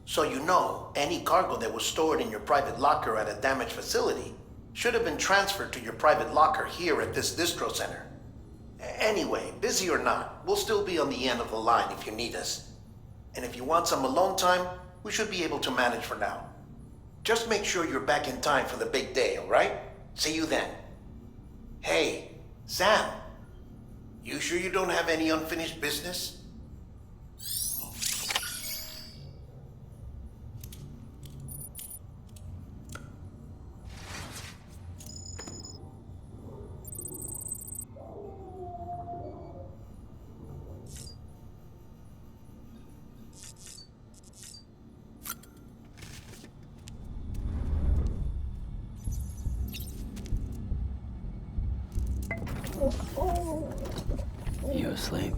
So you know, any cargo that was stored in your private locker at a damaged facility should have been transferred to your private locker here at this distro center. Anyway, busy or not, we'll still be on the end of the line if you need us. And if you want some alone time, we should be able to manage for now. Just make sure you're back in time for the big day, all right? See you then. Hey, Sam, you sure you don't have any unfinished business? You asleep?